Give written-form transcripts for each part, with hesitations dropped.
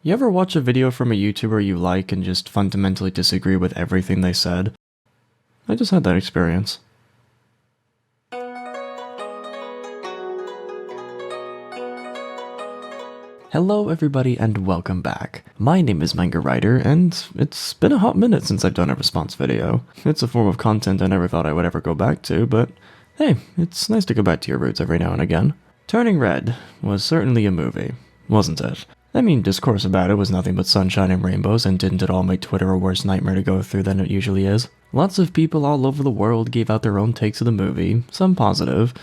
You ever watch a video from a YouTuber you like and just fundamentally disagree with everything they said? I just had that experience. Hello everybody and welcome back. My name is Manga and it's been a hot minute since I've done a response video. It's a form of content I never thought I would ever go back to, but hey, it's nice to go back to your roots every now and again. Turning Red was certainly a movie, wasn't it? I mean, discourse about it was nothing but sunshine and rainbows, and didn't it all make Twitter a worse nightmare to go through than it usually is? Lots of people all over the world gave out their own takes of the movie, some positive,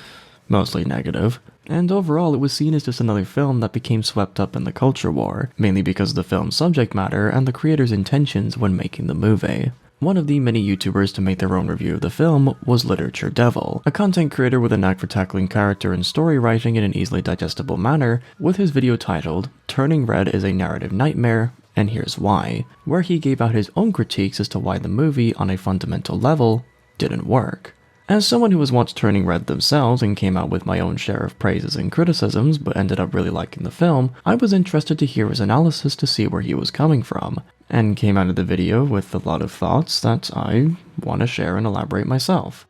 mostly negative, and overall it was seen as just another film that became swept up in the culture war, mainly because of the film's subject matter and the creator's intentions when making the movie. One of the many YouTubers to make their own review of the film was Literature Devil, a content creator with a knack for tackling character and story writing in an easily digestible manner, with his video titled, Turning Red is a Narrative Nightmare, and Here's Why, where he gave out his own critiques as to why the movie, on a fundamental level, didn't work. As someone who has watched Turning Red themselves and came out with my own share of praises and criticisms but ended up really liking the film, I was interested to hear his analysis to see where he was coming from, and came out of the video with a lot of thoughts that I want to share and elaborate myself.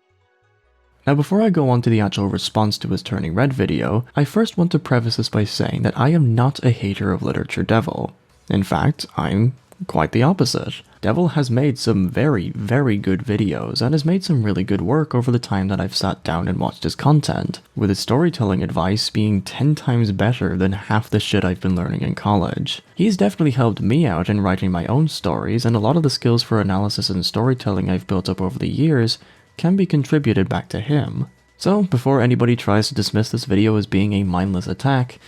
Now before I go on to the actual response to his Turning Red video, I first want to preface this by saying that I am not a hater of Literature Devil. In fact, I'm quite the opposite. Devil has made some very, very good videos and has made some really good work over the time that I've sat down and watched his content, with his storytelling advice being 10 times better than half the shit I've been learning in college. He's definitely helped me out in writing my own stories, and a lot of the skills for analysis and storytelling I've built up over the years can be contributed back to him. So, before anybody tries to dismiss this video as being a mindless attack,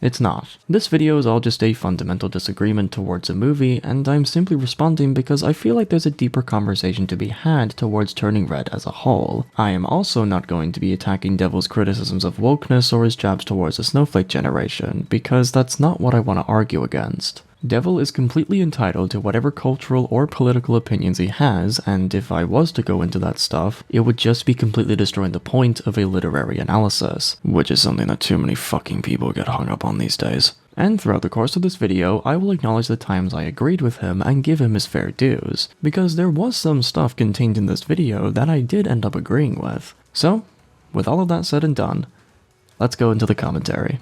it's not. This video is all just a fundamental disagreement towards a movie, and I'm simply responding because I feel like there's a deeper conversation to be had towards Turning Red as a whole. I am also not going to be attacking Devil's criticisms of wokeness or his jabs towards the snowflake generation, because that's not what I want to argue against. Devil is completely entitled to whatever cultural or political opinions he has, and if I was to go into that stuff, it would just be completely destroying the point of a literary analysis, which is something that too many fucking people get hung up on these days. And throughout the course of this video, I will acknowledge the times I agreed with him and give him his fair dues, because there was some stuff contained in this video that I did end up agreeing with. So, with all of that said and done, let's go into the commentary.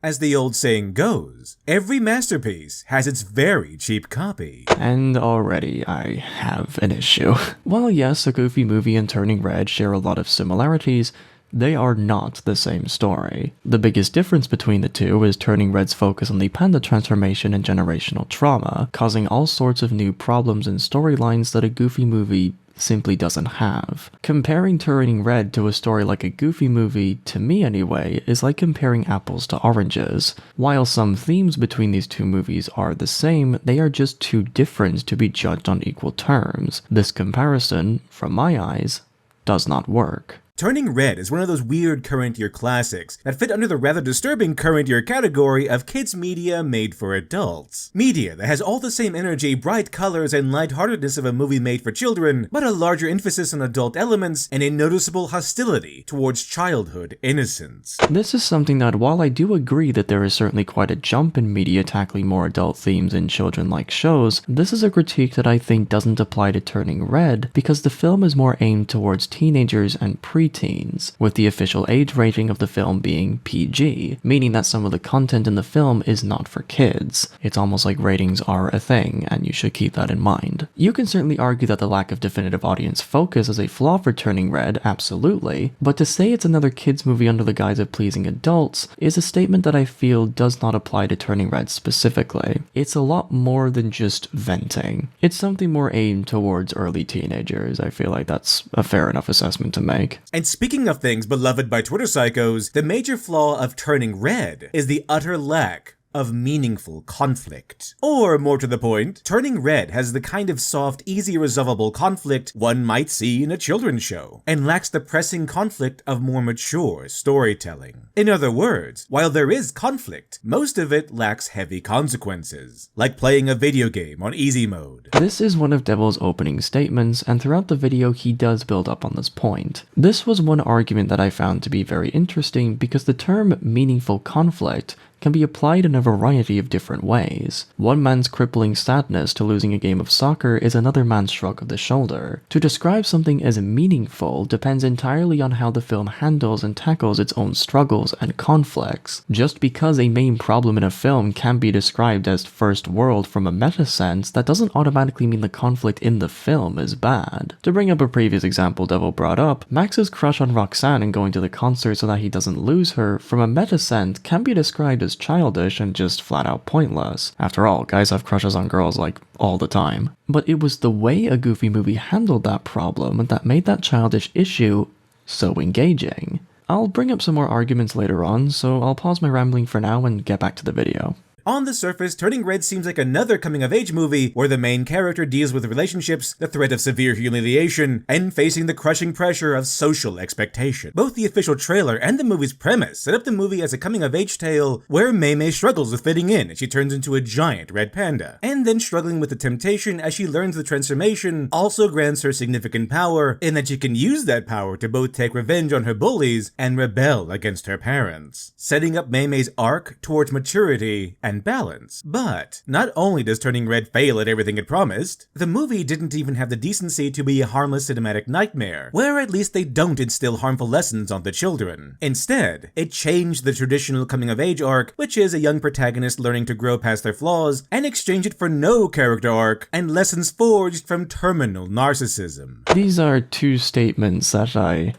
As the old saying goes, every masterpiece has its very cheap copy. And already I have an issue. While yes, a Goofy movie and Turning Red share a lot of similarities, they are not the same story. The biggest difference between the two is Turning Red's focus on the panda transformation and generational trauma, causing all sorts of new problems and storylines that a Goofy movie simply doesn't have. Comparing Turning Red to a story like a Goofy movie, to me anyway, is like comparing apples to oranges. While some themes between these two movies are the same, they are just too different to be judged on equal terms. This comparison, from my eyes, does not work. Turning Red is one of those weird current year classics that fit under the rather disturbing current year category of kids media made for adults. Media that has all the same energy, bright colors, and lightheartedness of a movie made for children, but a larger emphasis on adult elements and a noticeable hostility towards childhood innocence. This is something that, while I do agree that there is certainly quite a jump in media tackling more adult themes in children-like shows, this is a critique that I think doesn't apply to Turning Red because the film is more aimed towards teenagers and preteens, with the official age rating of the film being PG, meaning that some of the content in the film is not for kids. It's almost like ratings are a thing, and you should keep that in mind. You can certainly argue that the lack of definitive audience focus is a flaw for Turning Red, absolutely, but to say it's another kids movie under the guise of pleasing adults is a statement that I feel does not apply to Turning Red specifically. It's a lot more than just venting. It's something more aimed towards early teenagers. I feel like that's a fair enough assessment to make. And speaking of things beloved by Twitter psychos, the major flaw of Turning Red is the utter lack of meaningful conflict. Or, more to the point, Turning Red has the kind of soft, easy resolvable conflict one might see in a children's show, and lacks the pressing conflict of more mature storytelling. In other words, while there is conflict, most of it lacks heavy consequences, like playing a video game on easy mode. This is one of Devil's opening statements, and throughout the video he does build up on this point. This was one argument that I found to be very interesting because the term meaningful conflict can be applied in a variety of different ways. One man's crippling sadness to losing a game of soccer is another man's shrug of the shoulder. To describe something as meaningful depends entirely on how the film handles and tackles its own struggles and conflicts. Just because a main problem in a film can be described as first world from a meta sense, that doesn't automatically mean the conflict in the film is bad. To bring up a previous example Devil brought up, Max's crush on Roxanne and going to the concert so that he doesn't lose her, from a meta sense, can be described as childish and just flat out pointless. After all, guys have crushes on girls like all the time. But it was the way a Goofy movie handled that problem that made that childish issue so engaging. I'll bring up some more arguments later on, so I'll pause my rambling for now and get back to the video. On the surface, Turning Red seems like another coming-of-age movie where the main character deals with relationships, the threat of severe humiliation, and facing the crushing pressure of social expectation. Both the official trailer and the movie's premise set up the movie as a coming-of-age tale where Mei Mei struggles with fitting in as she turns into a giant red panda, and then struggling with the temptation as she learns the transformation also grants her significant power in that she can use that power to both take revenge on her bullies and rebel against her parents, setting up Mei Mei's arc towards maturity and balance. But not only does Turning Red fail at everything it promised, the movie didn't even have the decency to be a harmless cinematic nightmare, where at least they don't instill harmful lessons on the children. Instead, it changed the traditional coming-of-age arc, which is a young protagonist learning to grow past their flaws, and exchanged it for no character arc and lessons forged from terminal narcissism. These are two statements that I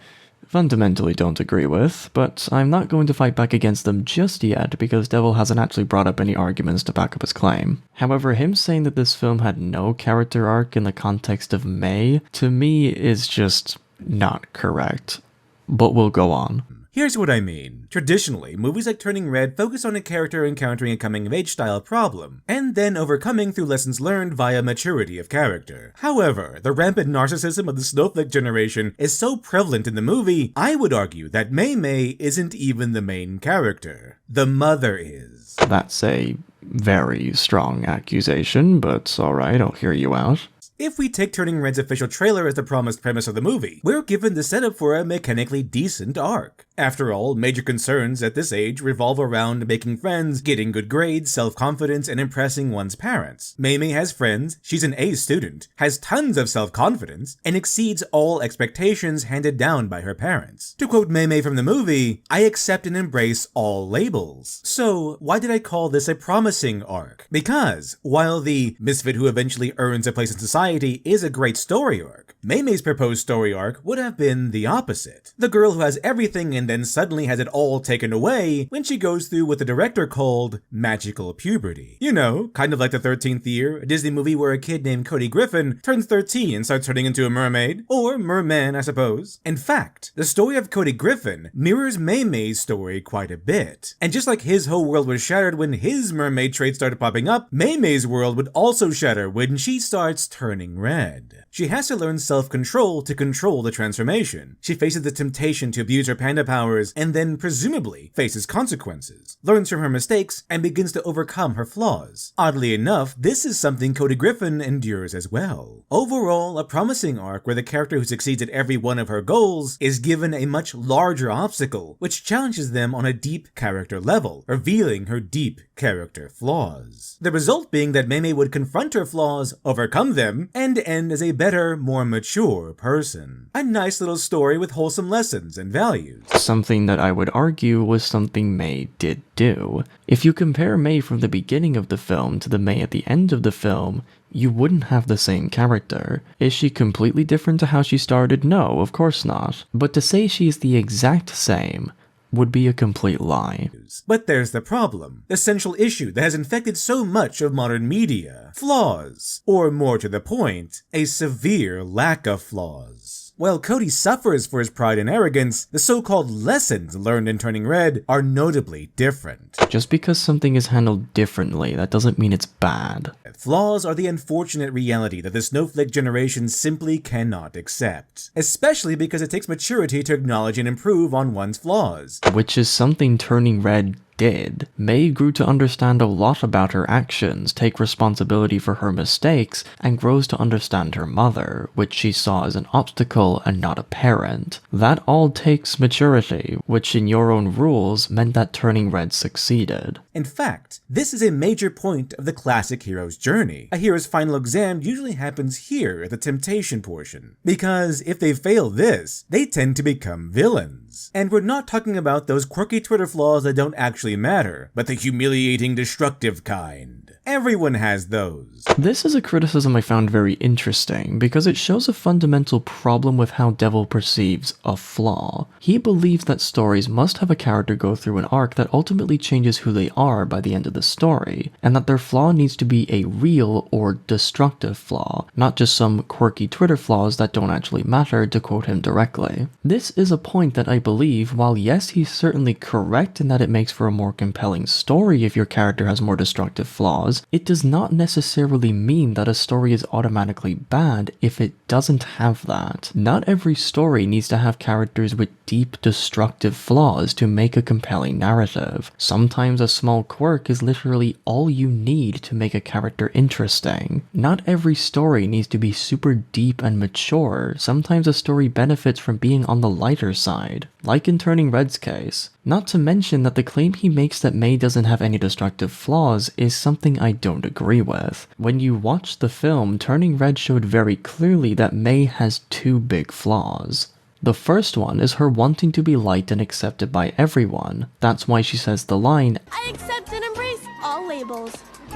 fundamentally don't agree with, but I'm not going to fight back against them just yet because Devil hasn't actually brought up any arguments to back up his claim. However, him saying that this film had no character arc in the context of Mei, to me, is just not correct. But we'll go on. Here's what I mean. Traditionally, movies like Turning Red focus on a character encountering a coming-of-age style problem, and then overcoming through lessons learned via maturity of character. However, the rampant narcissism of the snowflake generation is so prevalent in the movie, I would argue that Mei Mei isn't even the main character. The mother is. That's a very strong accusation, but alright, I'll hear you out. If we take Turning Red's official trailer as the promised premise of the movie, we're given the setup for a mechanically decent arc. After all, major concerns at this age revolve around making friends, getting good grades, self-confidence, and impressing one's parents. Mei Mei has friends, she's an A student, has tons of self-confidence, and exceeds all expectations handed down by her parents. To quote Mei Mei from the movie, "I accept and embrace all labels." So, why did I call this a promising arc? Because, while the misfit who eventually earns a place in society is a great story arc, Mei Mei's proposed story arc would have been the opposite. The girl who has everything and then suddenly has it all taken away when she goes through what the director called magical puberty. You know, kind of like the 13th Year, a Disney movie where a kid named Cody Griffin turns 13 and starts turning into a mermaid. Or merman, I suppose. In fact, the story of Cody Griffin mirrors Mei Mei's story quite a bit. And just like his whole world was shattered when his mermaid traits started popping up, Mei Mei's world would also shatter when she starts turning red. She has to learn self-control to control the transformation. She faces the temptation to abuse her panda powers and then presumably faces consequences, learns from her mistakes, and begins to overcome her flaws. Oddly enough, this is something Cody Griffin endures as well. Overall, a promising arc where the character who succeeds at every one of her goals is given a much larger obstacle, which challenges them on a deep character level, revealing her deep character flaws. The result being that Mei Mei would confront her flaws, overcome them, and end as a better, more mature person. A nice little story with wholesome lessons and values. Something that I would argue was something Mei did do. If you compare Mei from the beginning of the film to the Mei at the end of the film, you wouldn't have the same character. Is she completely different to how she started? No, of course not. But to say she is the exact same would be a complete lie. But there's the problem, the central issue that has infected so much of modern media. Flaws. Or more to the point, a severe lack of flaws. While Cody suffers for his pride and arrogance, the so-called lessons learned in Turning Red are notably different. Just because something is handled differently, that doesn't mean it's bad. Flaws are the unfortunate reality that the snowflake generation simply cannot accept. Especially because it takes maturity to acknowledge and improve on one's flaws. Which is something Turning Red did. Mei grew to understand a lot about her actions, take responsibility for her mistakes, and grows to understand her mother, which she saw as an obstacle and not a parent. That all takes maturity, which in Your Own Rules meant that Turning Red succeeded. In fact, this is a major point of the classic hero's journey. A hero's final exam usually happens here at the temptation portion, because if they fail this, they tend to become villains. And we're not talking about those quirky Twitter flaws that don't actually matter, but the humiliating, destructive kind. Everyone has those. This is a criticism I found very interesting because it shows a fundamental problem with how Devil perceives a flaw. He believes that stories must have a character go through an arc that ultimately changes who they are by the end of the story, and that their flaw needs to be a real or destructive flaw, not just some quirky Twitter flaws that don't actually matter, to quote him directly. This is a point that I believe, while yes, he's certainly correct in that it makes for a more compelling story if your character has more destructive flaws, it does not necessarily mean that a story is automatically bad if it doesn't have that. Not every story needs to have characters with deep destructive flaws to make a compelling narrative. Sometimes a small quirk is literally all you need to make a character interesting. Not every story needs to be super deep and mature. Sometimes a story benefits from being on the lighter side, like in Turning Red's case. Not to mention that the claim he makes that Mei doesn't have any destructive flaws is something I don't agree with. When you watch the film, Turning Red showed very clearly that Mei has two big flaws. The first one is her wanting to be liked and accepted by everyone. That's why she says the line, "I accept and embrace all labels."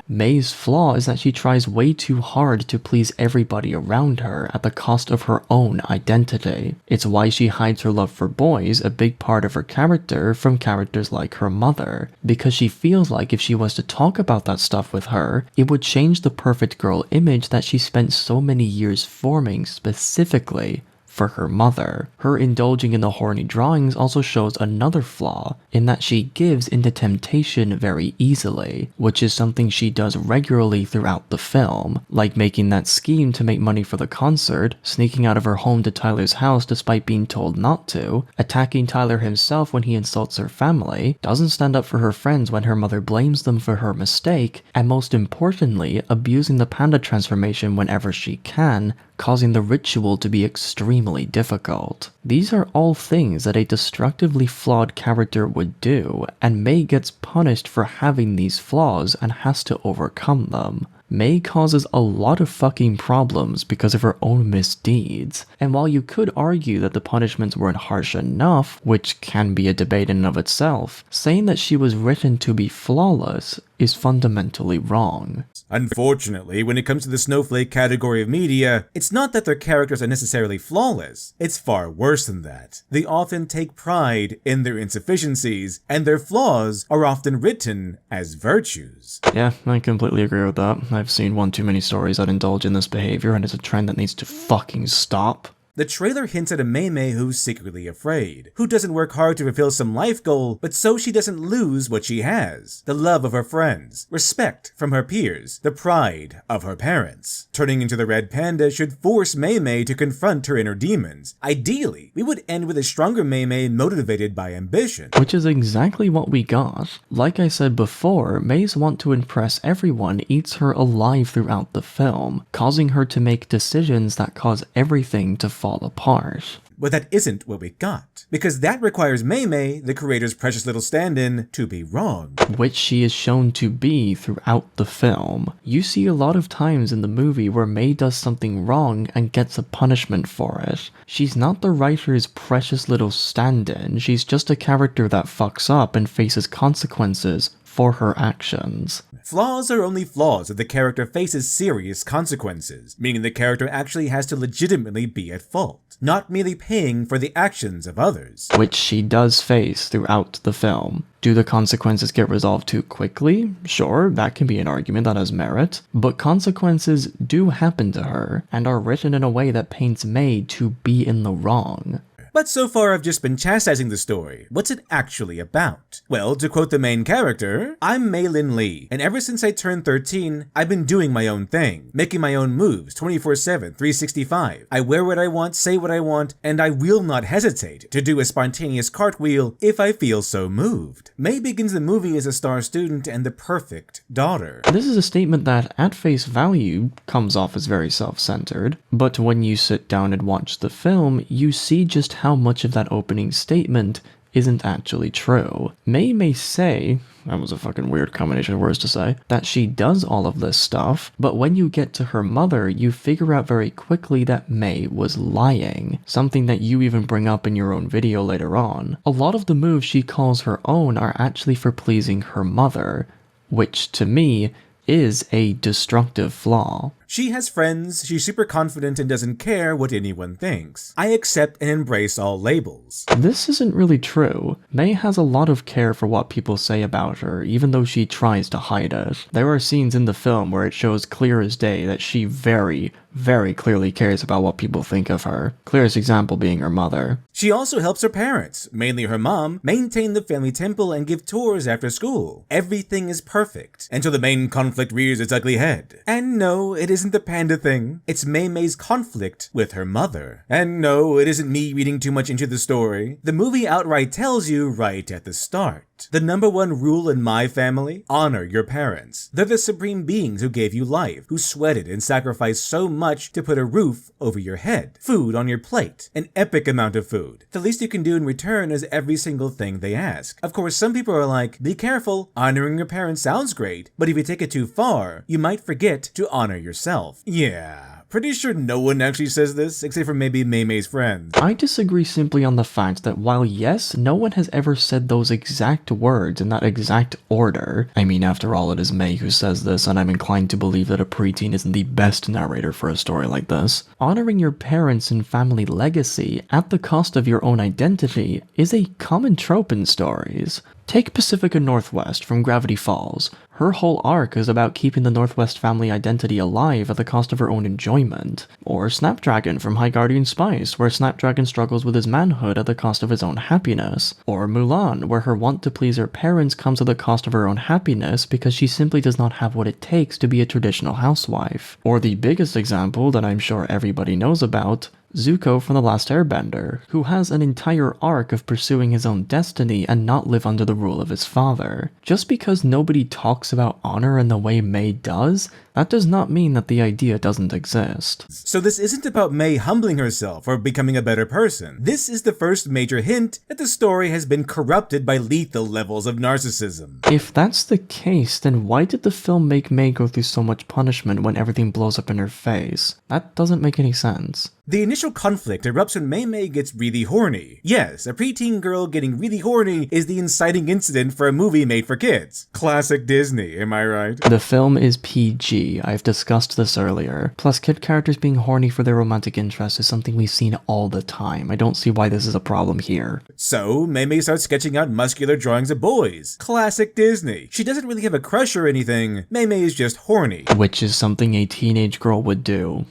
Mei's flaw is that she tries way too hard to please everybody around her at the cost of her own identity. It's why she hides her love for boys, a big part of her character, from characters like her mother, because she feels like if she was to talk about that stuff with her, it would change the perfect girl image that she spent so many years forming specifically for her mother. Her indulging in the horny drawings also shows another flaw, in that she gives into temptation very easily, which is something she does regularly throughout the film, like making that scheme to make money for the concert, sneaking out of her home to Tyler's house despite being told not to, attacking Tyler himself when he insults her family, doesn't stand up for her friends when her mother blames them for her mistake, and most importantly, abusing the panda transformation whenever she can, causing the ritual to be extremely difficult. These are all things that a destructively flawed character would do, and Mei gets punished for having these flaws and has to overcome them. Mei causes a lot of fucking problems because of her own misdeeds, and while you could argue that the punishments weren't harsh enough, which can be a debate in and of itself, saying that she was written to be flawless is fundamentally wrong. Unfortunately, when it comes to the snowflake category of media, it's not that their characters are necessarily flawless. It's far worse than that. They often take pride in their insufficiencies, and their flaws are often written as virtues. Yeah, I completely agree with that. I've seen one too many stories that indulge in this behavior, and it's a trend that needs to fucking stop. The trailer hints at a Mei who's secretly afraid, who doesn't work hard to fulfill some life goal, but so she doesn't lose what she has: the love of her friends, respect from her peers, the pride of her parents. Turning into the red panda should force Mei to confront her inner demons. Ideally, we would end with a stronger Mei motivated by ambition. Which is exactly what we got. Like I said before, Mei's want to impress everyone eats her alive throughout the film, causing her to make decisions that cause everything to fall apart. But that isn't what we got, because that requires Mei, the creator's precious little stand-in, to be wrong. Which she is shown to be throughout the film. You see a lot of times in the movie where Mei does something wrong and gets a punishment for it. She's not the writer's precious little stand-in, she's just a character that fucks up and faces consequences for her actions. Flaws are only flaws if the character faces serious consequences, meaning the character actually has to legitimately be at fault, not merely paying for the actions of others. Which she does face throughout the film. Do the consequences get resolved too quickly? Sure, that can be an argument that has merit, but consequences do happen to her, and are written in a way that paints Mei to be in the wrong. But so far I've just been chastising the story. What's it actually about? Well, to quote the main character, I'm Mei Lin Lee, and ever since I turned 13, I've been doing my own thing, making my own moves 24/7, 365. I wear what I want, say what I want, and I will not hesitate to do a spontaneous cartwheel if I feel so moved. Mei begins the movie as a star student and the perfect daughter. This is a statement that, at face value, comes off as very self-centered, but when you sit down and watch the film, you see just how much of that opening statement isn't actually true. Mei may say, that was a fucking weird combination of words to say, that she does all of this stuff, but when you get to her mother, you figure out very quickly that Mei was lying, something that you even bring up in your own video later on. A lot of the moves she calls her own are actually for pleasing her mother, which, to me, is a destructive flaw. She has friends, she's super confident and doesn't care what anyone thinks. I accept and embrace all labels. This isn't really true. Mei has a lot of care for what people say about her, even though she tries to hide it. There are scenes in the film where it shows clear as day that she very clearly cares about what people think of her. Clearest example being her mother. She also helps her parents, mainly her mom, maintain the family temple and give tours after school. Everything is perfect, until the main conflict rears its ugly head. And no, it isn't the panda thing. It's Mei Mei's conflict with her mother. And no, it isn't me reading too much into the story. The movie outright tells you right at the start. The #1 rule in my family? Honor your parents. They're the supreme beings who gave you life, who sweated and sacrificed so much to put a roof over your head, food on your plate, an epic amount of food. The least you can do in return is every single thing they ask. Of course, some people are like, be careful, honoring your parents sounds great, but if you take it too far, you might forget to honor yourself. Yeah. Pretty sure no one actually says this, except for maybe Mei Mei's friends. I disagree simply on the fact that while yes, no one has ever said those exact words in that exact order. I mean, after all, it is Mei who says this, and I'm inclined to believe that a preteen isn't the best narrator for a story like this. Honoring your parents and family legacy at the cost of your own identity is a common trope in stories. Take Pacifica Northwest from Gravity Falls. Her whole arc is about keeping the Northwest family identity alive at the cost of her own enjoyment. Or Snapdragon from High Guardian Spice, where Snapdragon struggles with his manhood at the cost of his own happiness. Or Mulan, where her want to please her parents comes at the cost of her own happiness because she simply does not have what it takes to be a traditional housewife. Or the biggest example that I'm sure everybody knows about, Zuko from The Last Airbender, who has an entire arc of pursuing his own destiny and not live under the rule of his father. Just because nobody talks about honor in the way Mei does, that does not mean that the idea doesn't exist. So this isn't about Mei humbling herself or becoming a better person. This is the first major hint that the story has been corrupted by lethal levels of narcissism. If that's the case, then why did the film make Mei go through so much punishment when everything blows up in her face? That doesn't make any sense. The initial conflict erupts when Mei Mei gets really horny. Yes, a preteen girl getting really horny is the inciting incident for a movie made for kids. Classic Disney, am I right? The film is PG, I've discussed this earlier. Plus, kid characters being horny for their romantic interest is something we've seen all the time. I don't see why this is a problem here. So, Mei Mei starts sketching out muscular drawings of boys. Classic Disney. She doesn't really have a crush or anything. Mei Mei is just horny. Which is something a teenage girl would do.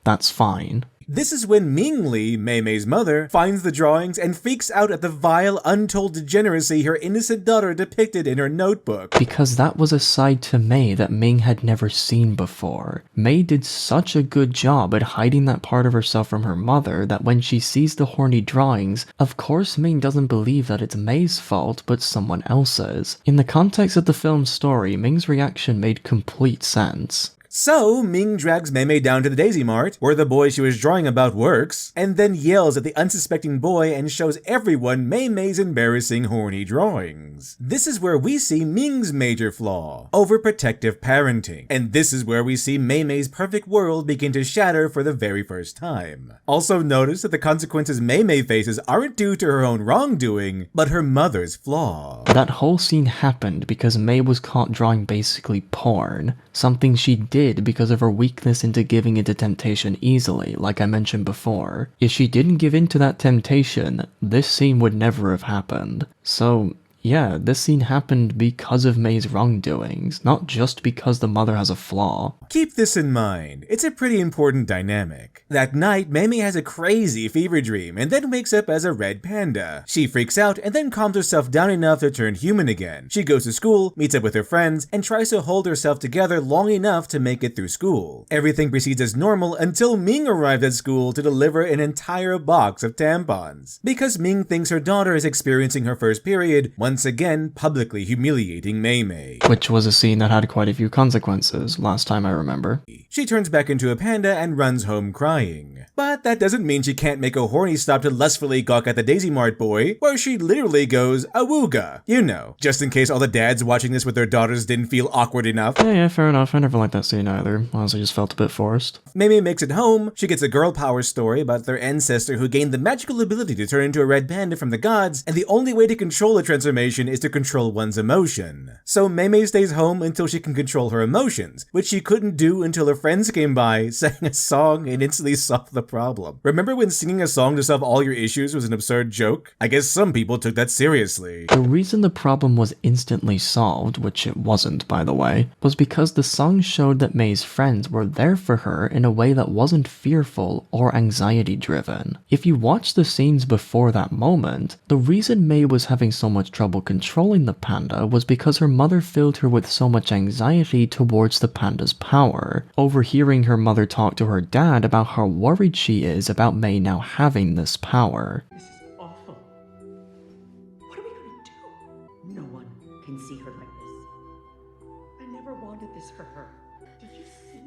That's fine. This is when Ming Li, Mei Mei's mother, finds the drawings and freaks out at the vile, untold degeneracy her innocent daughter depicted in her notebook. Because that was a side to Mei that Ming had never seen before. Mei did such a good job at hiding that part of herself from her mother that when she sees the horny drawings, of course Ming doesn't believe that it's Mei's fault, but someone else's. In the context of the film's story, Ming's reaction made complete sense. So, Ming drags Mei Mei down to the Daisy Mart, where the boy she was drawing about works, and then yells at the unsuspecting boy and shows everyone Mei Mei's embarrassing horny drawings. This is where we see Ming's major flaw, overprotective parenting. And this is where we see Mei Mei's perfect world begin to shatter for the very first time. Also notice that the consequences Mei Mei faces aren't due to her own wrongdoing, but her mother's flaw. That whole scene happened because Mei was caught drawing basically porn, something she did because of her weakness into giving into temptation easily, like I mentioned before. If she didn't give in to that temptation, this scene would never have happened. So, Yeah, this scene happened because of May's wrongdoings, not just because the mother has a flaw. Keep this in mind, it's a pretty important dynamic. That night, Mei has a crazy fever dream and then wakes up as a red panda. She freaks out and then calms herself down enough to turn human again. She goes to school, meets up with her friends, and tries to hold herself together long enough to make it through school. Everything proceeds as normal until Ming arrives at school to deliver an entire box of tampons. Because Ming thinks her daughter is experiencing her first period, once again publicly humiliating Mei. Which was a scene that had quite a few consequences, last time I remember. She turns back into a panda and runs home crying. But that doesn't mean she can't make a horny stop to lustfully gawk at the Daisy Mart boy, where she literally goes awooga. You know, just in case all the dads watching this with their daughters didn't feel awkward enough. Yeah, fair enough. I never liked that scene either. Honestly, just felt a bit forced. Mei makes it home. She gets a girl power story about their ancestor who gained the magical ability to turn into a red panda from the gods, and the only way to control a transformation is to control one's emotion. So Mei stays home until she can control her emotions, which she couldn't do until her friends came by, sang a song, and instantly solved the problem. Remember when singing a song to solve all your issues was an absurd joke? I guess some people took that seriously. The reason the problem was instantly solved, which it wasn't by the way, was because the song showed that May's friends were there for her in a way that wasn't fearful or anxiety driven. If you watch the scenes before that moment, the reason May was having so much trouble controlling the panda was because her mother filled her with so much anxiety towards the panda's power. Overhearing her mother talk to her dad about how worried she is about May now having this power. This is awful. What are we gonna do? No one can see her like this. I never wanted this for her. Did you see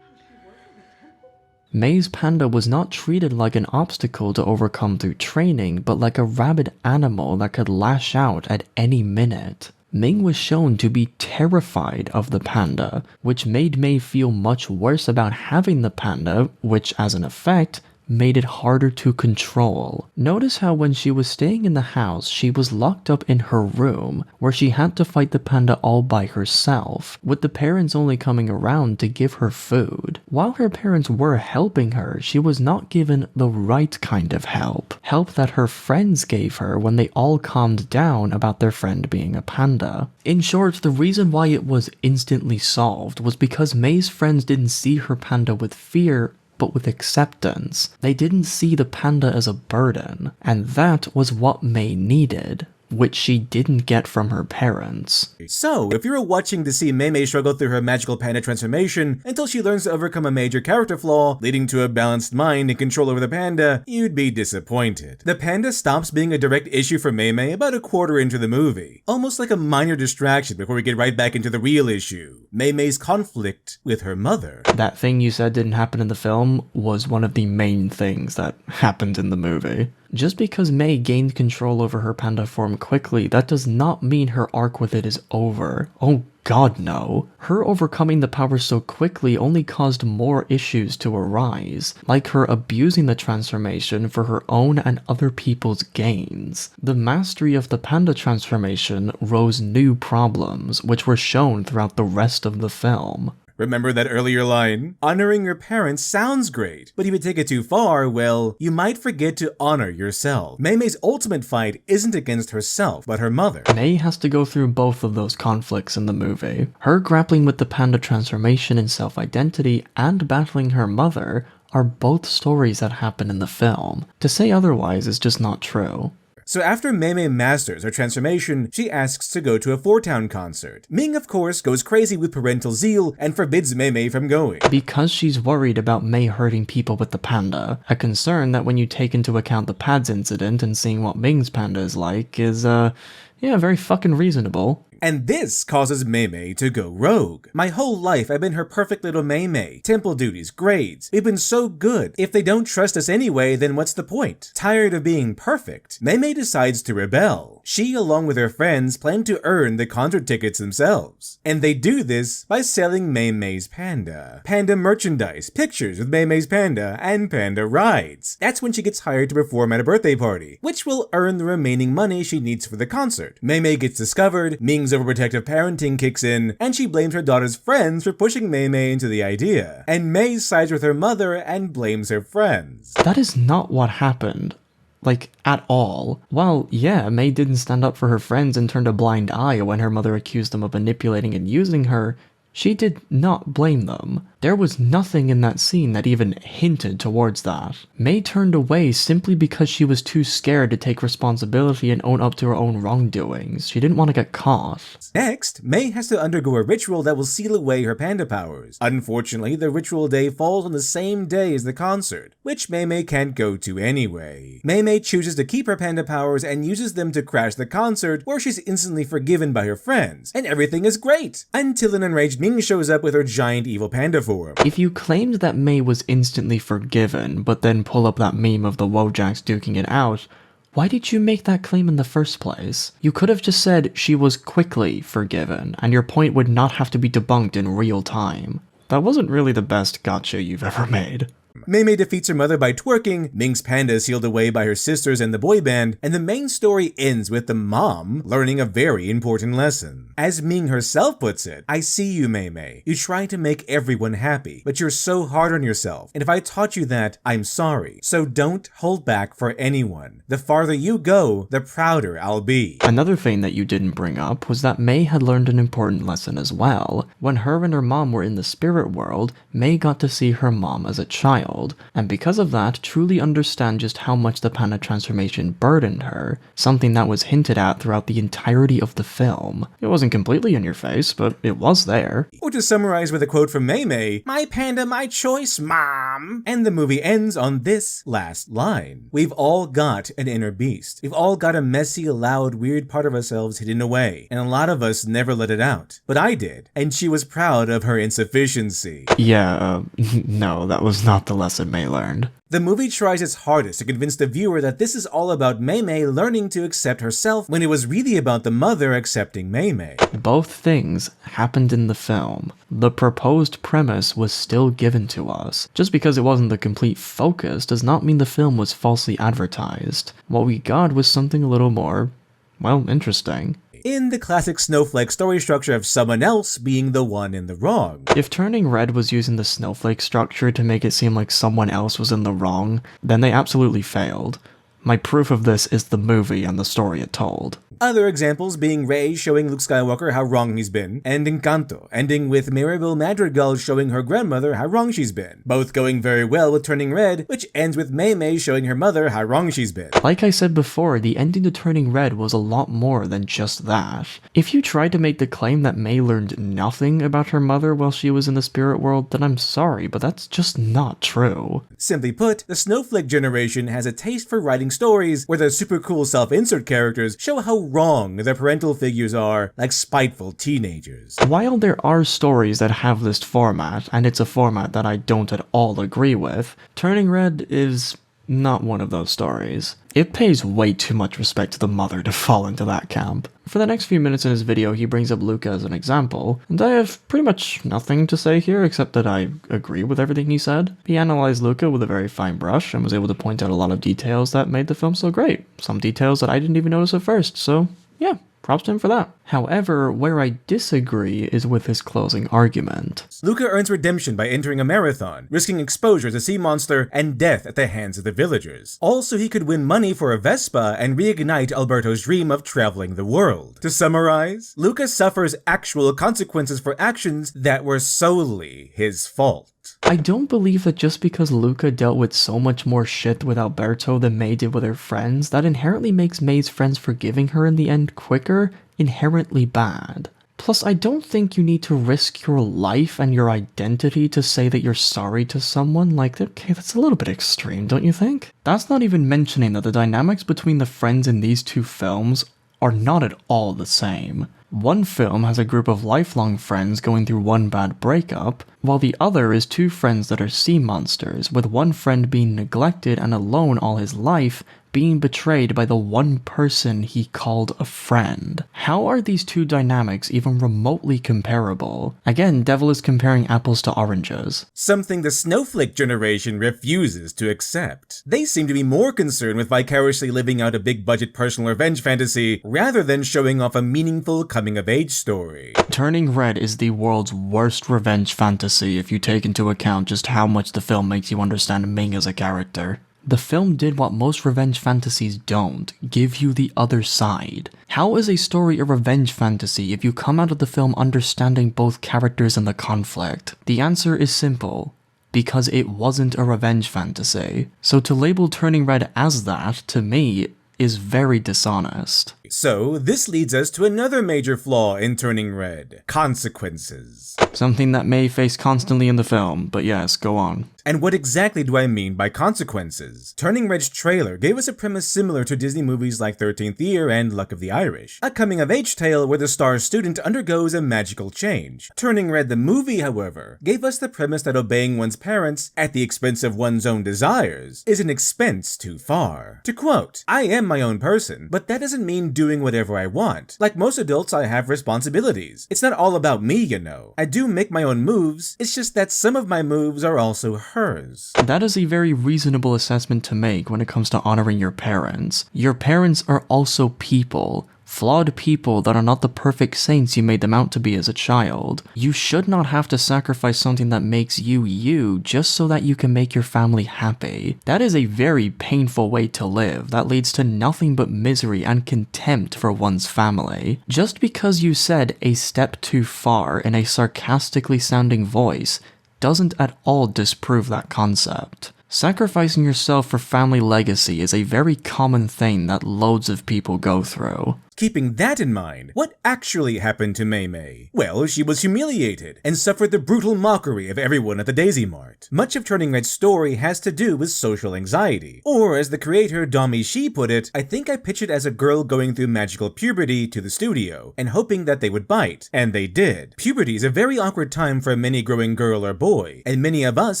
how she was in the temple? May's panda was not treated like an obstacle to overcome through training, but like a rabid animal that could lash out at any minute. Ming was shown to be terrified of the panda, which made May feel much worse about having the panda, which as an effect, made it harder to control. Notice how when she was staying in the house, she was locked up in her room, where she had to fight the panda all by herself, with the parents only coming around to give her food. While her parents were helping her, she was not given the right kind of help. Help that her friends gave her when they all calmed down about their friend being a panda. In short, the reason why it was instantly solved was because May's friends didn't see her panda with fear, but with acceptance. They didn't see the panda as a burden, and that was what May needed, which she didn't get from her parents. So, if you were watching to see Mei struggle through her magical panda transformation until she learns to overcome a major character flaw, leading to a balanced mind and control over the panda, you'd be disappointed. The panda stops being a direct issue for Mei about a quarter into the movie, almost like a minor distraction before we get right back into the real issue, Mei's conflict with her mother. That thing you said didn't happen in the film was one of the main things that happened in the movie. Just because Mei gained control over her panda form quickly, that does not mean her arc with it is over. Oh god no. Her overcoming the power so quickly only caused more issues to arise, like her abusing the transformation for her own and other people's gains. The mastery of the panda transformation rose new problems, which were shown throughout the rest of the film. Remember that earlier line? Honoring your parents sounds great, but if you take it too far, well, you might forget to honor yourself. Mei's ultimate fight isn't against herself, but her mother. Mei has to go through both of those conflicts in the movie. Her grappling with the panda transformation and self-identity and battling her mother are both stories that happen in the film. To say otherwise is just not true. So after Mei masters her transformation, she asks to go to a Four Town concert. Ming, of course, goes crazy with parental zeal and forbids Mei from going. Because she's worried about Mei hurting people with the panda. A concern that when you take into account the pads incident and seeing what Ming's panda is like is, very fucking reasonable. And this causes Mei to go rogue. My whole life I've been her perfect little Mei. Temple duties, grades. We've been so good. If they don't trust us anyway, then what's the point? Tired of being perfect, Mei decides to rebel. She, along with her friends, plan to earn the concert tickets themselves. And they do this by selling Mei's panda. Panda merchandise, pictures with Mei's panda, and panda rides. That's when she gets hired to perform at a birthday party, which will earn the remaining money she needs for the concert. Mei gets discovered, Ming's overprotective parenting kicks in, and she blames her daughter's friends for pushing Mei into the idea. And Mei sides with her mother and blames her friends. That is not what happened. Like, at all. While, yeah, Mei didn't stand up for her friends and turned a blind eye when her mother accused them of manipulating and using her, she did not blame them. There was nothing in that scene that even hinted towards that. Mei turned away simply because she was too scared to take responsibility and own up to her own wrongdoings. She didn't want to get caught. Next, Mei has to undergo a ritual that will seal away her panda powers. Unfortunately, the ritual day falls on the same day as the concert, which Mei can't go to anyway. Mei chooses to keep her panda powers and uses them to crash the concert, where she's instantly forgiven by her friends, and everything is great, until an enraged Ming shows up with her giant evil panda form. If you claimed that Mei was instantly forgiven, but then pull up that meme of the Wojaks duking it out, why did you make that claim in the first place? You could have just said she was quickly forgiven, and your point would not have to be debunked in real time. That wasn't really the best gotcha you've ever made. Mei defeats her mother by twerking, Ming's panda is sealed away by her sisters and the boy band, and the main story ends with the mom learning a very important lesson. As Ming herself puts it, "I see you, Mei. You try to make everyone happy, but you're so hard on yourself, and if I taught you that, I'm sorry. So don't hold back for anyone. The farther you go, the prouder I'll be." Another thing that you didn't bring up was that Mei had learned an important lesson as well. When her and her mom were in the spirit world, Mei got to see her mom as a child, and because of that, truly understand just how much the panda transformation burdened her, something that was hinted at throughout the entirety of the film. It wasn't completely in your face, but it was there. Or to summarize with a quote from Mei, "My panda, my choice, mom." And the movie ends on this last line. We've all got an inner beast. We've all got a messy, loud, weird part of ourselves hidden away, and a lot of us never let it out. But I did, and she was proud of her insufficiency. Yeah, no, that was not the lesson Mei learned. The movie tries its hardest to convince the viewer that this is all about Mei learning to accept herself, when it was really about the mother accepting Mei. Both things happened in the film. The proposed premise was still given to us. Just because it wasn't the complete focus does not mean the film was falsely advertised. What we got was something a little more, well, interesting. In the classic snowflake story structure of someone else being the one in the wrong. If Turning Red was using the snowflake structure to make it seem like someone else was in the wrong, then they absolutely failed. My proof of this is the movie and the story it told. Other examples being Rey showing Luke Skywalker how wrong he's been, and Encanto, ending with Mirabel Madrigal showing her grandmother how wrong she's been. Both going very well with Turning Red, which ends with Mei showing her mother how wrong she's been. Like I said before, the ending to Turning Red was a lot more than just that. If you tried to make the claim that Mei learned nothing about her mother while she was in the spirit world, then I'm sorry, but that's just not true. Simply put, the Snowflake generation has a taste for writing stories where the super cool self-insert characters show how wrong their parental figures are, like spiteful teenagers. While there are stories that have this format, and it's a format that I don't at all agree with, Turning Red is not one of those stories. It pays way too much respect to the mother to fall into that camp. For the next few minutes in his video, he brings up Luca as an example, and I have pretty much nothing to say here except that I agree with everything he said. He analyzed Luca with a very fine brush and was able to point out a lot of details that made the film so great. Some details that I didn't even notice at first, so yeah, props to him for that. However, where I disagree is with his closing argument. Luca earns redemption by entering a marathon, risking exposure to sea monster and death at the hands of the villagers. Also, he could win money for a Vespa and reignite Alberto's dream of traveling the world. To summarize, Luca suffers actual consequences for actions that were solely his fault. I don't believe that just because Luca dealt with so much more shit with Alberto than Mei did with her friends, that inherently makes Mei's friends forgiving her in the end quicker inherently bad. Plus, I don't think you need to risk your life and your identity to say that you're sorry to someone. Like, okay, that's a little bit extreme, don't you think? That's not even mentioning that the dynamics between the friends in these two films are not at all the same. One film has a group of lifelong friends going through one bad breakup, while the other is two friends that are sea monsters, with one friend being neglected and alone all his life, being betrayed by the one person he called a friend. How are these two dynamics even remotely comparable? Again, Devil is comparing apples to oranges. Something the Snowflake generation refuses to accept. They seem to be more concerned with vicariously living out a big-budget personal revenge fantasy, rather than showing off a meaningful coming-of-age story. Turning Red is the world's worst revenge fantasy if you take into account just how much the film makes you understand Ming as a character. The film did what most revenge fantasies don't, give you the other side. How is a story a revenge fantasy if you come out of the film understanding both characters and the conflict? The answer is simple. Because it wasn't a revenge fantasy. So to label Turning Red as that, to me, is very dishonest. So, this leads us to another major flaw in Turning Red: consequences. Something that May faced constantly in the film, but yes, go on. And what exactly do I mean by consequences? Turning Red's trailer gave us a premise similar to Disney movies like 13th Year and Luck of the Irish, a coming-of-age tale where the star student undergoes a magical change. Turning Red the movie, however, gave us the premise that obeying one's parents at the expense of one's own desires is an expense too far. To quote, "I am my own person, but that doesn't mean doing whatever I want. Like most adults, I have responsibilities. It's not all about me, you know. I do make my own moves, it's just that some of my moves are also hers." That is a very reasonable assessment to make when it comes to honoring your parents. Your parents are also people. Flawed people that are not the perfect saints you made them out to be as a child. You should not have to sacrifice something that makes you you just so that you can make your family happy. That is a very painful way to live that leads to nothing but misery and contempt for one's family. Just because you said a step too far in a sarcastically sounding voice doesn't at all disprove that concept. Sacrificing yourself for family legacy is a very common thing that loads of people go through. Keeping that in mind, what actually happened to Mei Mei? Well, she was humiliated and suffered the brutal mockery of everyone at the Daisy Mart. Much of Turning Red's story has to do with social anxiety. Or, as the creator Domi Shi put it, "I think I pitched it as a girl going through magical puberty to the studio, and hoping that they would bite, and they did." Puberty is a very awkward time for any growing girl or boy, and many of us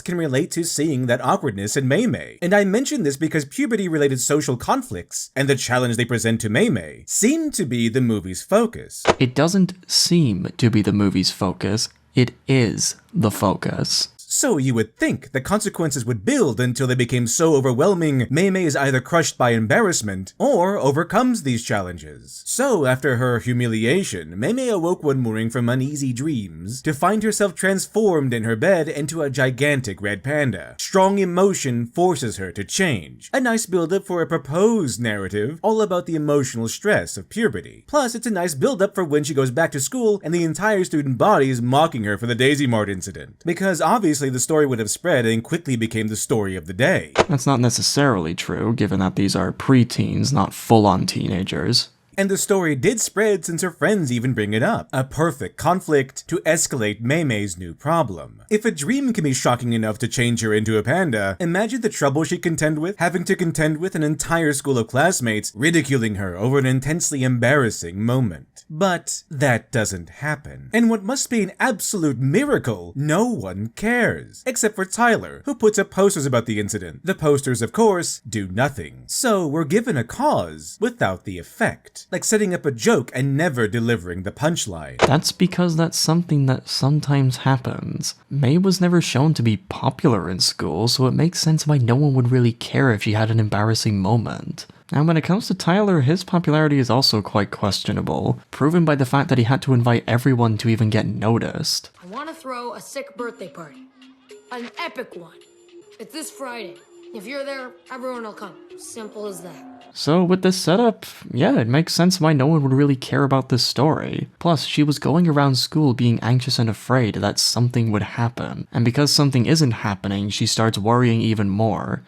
can relate to seeing that awkwardness in Mei Mei. And I mention this because puberty-related social conflicts, and the challenge they present to Mei Mei, seem to be the movie's focus. It doesn't seem to be the movie's focus, it is the focus. So you would think the consequences would build until they became so overwhelming, Mei Mei is either crushed by embarrassment or overcomes these challenges. So after her humiliation, Mei Mei awoke one morning from uneasy dreams to find herself transformed in her bed into a gigantic red panda. Strong emotion forces her to change. A nice build-up for a proposed narrative all about the emotional stress of puberty. Plus, it's a nice build-up for when she goes back to school and the entire student body is mocking her for the Daisy Mart incident. Because obviously the story would have spread and quickly became the story of the day. That's not necessarily true, given that these are preteens, not full-on teenagers. And the story did spread since her friends even bring it up. A perfect conflict to escalate Mei Mei's new problem. If a dream can be shocking enough to change her into a panda, imagine the trouble she'd contend with, having to contend with an entire school of classmates ridiculing her over an intensely embarrassing moment. But that doesn't happen. And what must be an absolute miracle, no one cares. Except for Tyler, who puts up posters about the incident. The posters, of course, do nothing. So we're given a cause without the effect. Like setting up a joke and never delivering the punchline. That's because that's something that sometimes happens. May was never shown to be popular in school, so it makes sense why no one would really care if she had an embarrassing moment. And when it comes to Tyler, his popularity is also quite questionable, proven by the fact that he had to invite everyone to even get noticed. I want to throw a sick birthday party. An epic one. It's this Friday. If you're there, everyone will come. Simple as that. So with this setup, yeah, it makes sense why no one would really care about this story. Plus, she was going around school being anxious and afraid that something would happen. And because something isn't happening, she starts worrying even more.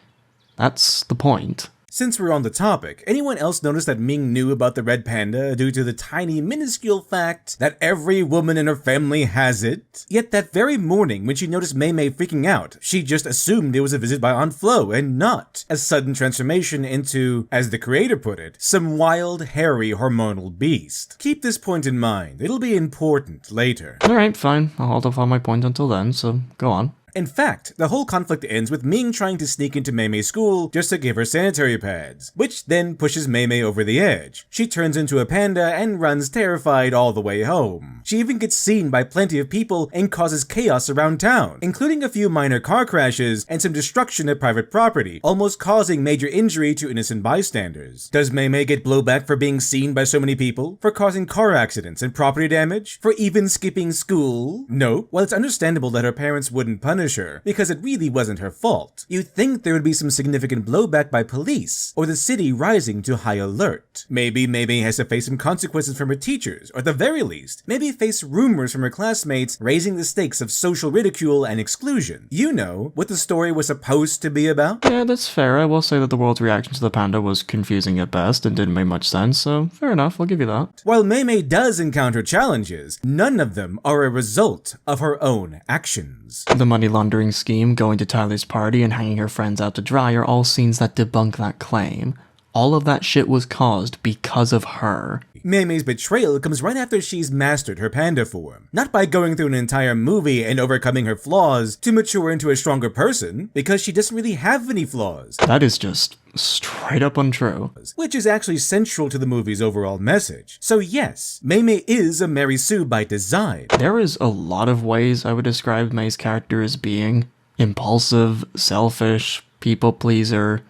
That's the point. Since we're on the topic, anyone else notice that Ming knew about the red panda due to the tiny minuscule fact that every woman in her family has it? Yet that very morning when she noticed Mei Mei freaking out, she just assumed it was a visit by Aunt Flo and not a sudden transformation into, as the creator put it, some wild, hairy, hormonal beast. Keep this point in mind, it'll be important later. Alright, fine, I'll hold off on my point until then, so go on. In fact, the whole conflict ends with Ming trying to sneak into Mei Mei's school just to give her sanitary pads, which then pushes Mei Mei over the edge. She turns into a panda and runs terrified all the way home. She even gets seen by plenty of people and causes chaos around town, including a few minor car crashes and some destruction of private property, almost causing major injury to innocent bystanders. Does Mei Mei get blowback for being seen by so many people? For causing car accidents and property damage? For even skipping school? No. While it's understandable that her parents wouldn't punish punish her, because it really wasn't her fault. You'd think there would be some significant blowback by police, or the city rising to high alert. Maybe Mei has to face some consequences from her teachers, or at the very least, maybe face rumors from her classmates raising the stakes of social ridicule and exclusion. You know, what the story was supposed to be about? Yeah, that's fair. I will say that the world's reaction to the panda was confusing at best and didn't make much sense, so fair enough, I'll give you that. While Mei does encounter challenges, none of them are a result of her own actions. The money laundering scheme, going to Tyler's party, and hanging her friends out to dry are all scenes that debunk that claim. All of that shit was caused because of her. Mei's betrayal comes right after she's mastered her panda form. Not by going through an entire movie and overcoming her flaws to mature into a stronger person, because she doesn't really have any flaws. That is just straight up untrue. Which is actually central to the movie's overall message. So yes, Mei is a Mary Sue by design. There is a lot of ways I would describe Mei's character as being impulsive, selfish, people pleaser,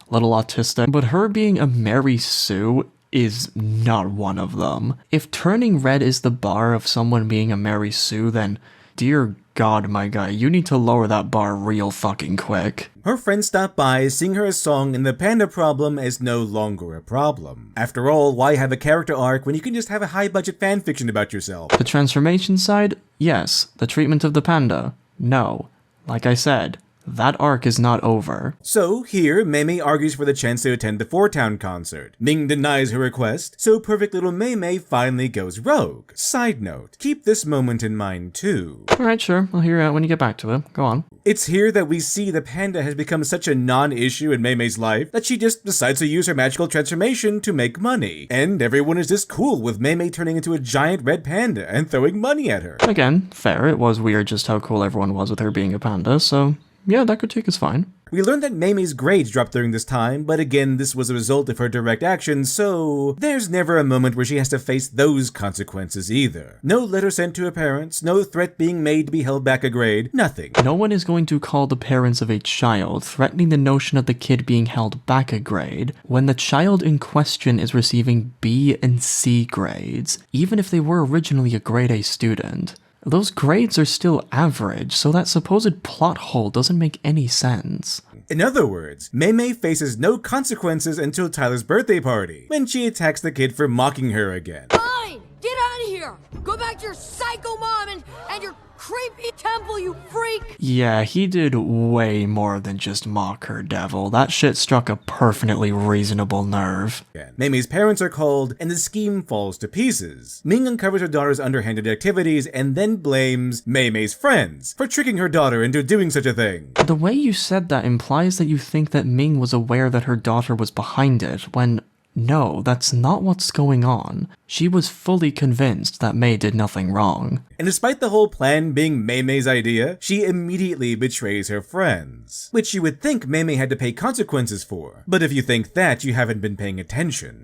little autistic, but her being a Mary Sue is not one of them. If turning red is the bar of someone being a Mary Sue, then dear God, my guy, you need to lower that bar real fucking quick. Her friends stop by, sing her a song, and the panda problem is no longer a problem. After all, why have a character arc when you can just have a high-budget fanfiction about yourself? The transformation side? Yes. The treatment of the panda? No. Like I said, that arc is not over. So, here, Mei argues for the chance to attend the Four Town concert. Ming denies her request, so perfect little Mei finally goes rogue. Side note, keep this moment in mind too. Alright, sure, I'll hear you out when you get back to it. Go on. It's here that we see the panda has become such a non-issue in Mei's life that she just decides to use her magical transformation to make money. And everyone is just cool with Mei turning into a giant red panda and throwing money at her. Again, fair, it was weird just how cool everyone was with her being a panda, so yeah, that critique is fine. We learned that Mei's grades dropped during this time, but again, this was a result of her direct actions, so there's never a moment where she has to face those consequences either. No letter sent to her parents, no threat being made to be held back a grade, nothing. No one is going to call the parents of a child threatening the notion of the kid being held back a grade when the child in question is receiving B and C grades, even if they were originally a grade A student. Those grades are still average, so that supposed plot hole doesn't make any sense. In other words, Mei faces no consequences until Tyler's birthday party, when she attacks the kid for mocking her again. Fine! Get out of here! Go back to your psycho mom and your creepy temple, you freak! Yeah, he did way more than just mock her, devil. That shit struck a perfectly reasonable nerve. Mei's parents are called, and the scheme falls to pieces. Ming uncovers her daughter's underhanded activities and then blames Mei's friends for tricking her daughter into doing such a thing. The way you said that implies that you think that Ming was aware that her daughter was behind it, when no, that's not what's going on. She was fully convinced that Mei did nothing wrong. And despite the whole plan being Mei's idea, she immediately betrays her friends, which you would think Mei had to pay consequences for. But if you think that, you haven't been paying attention.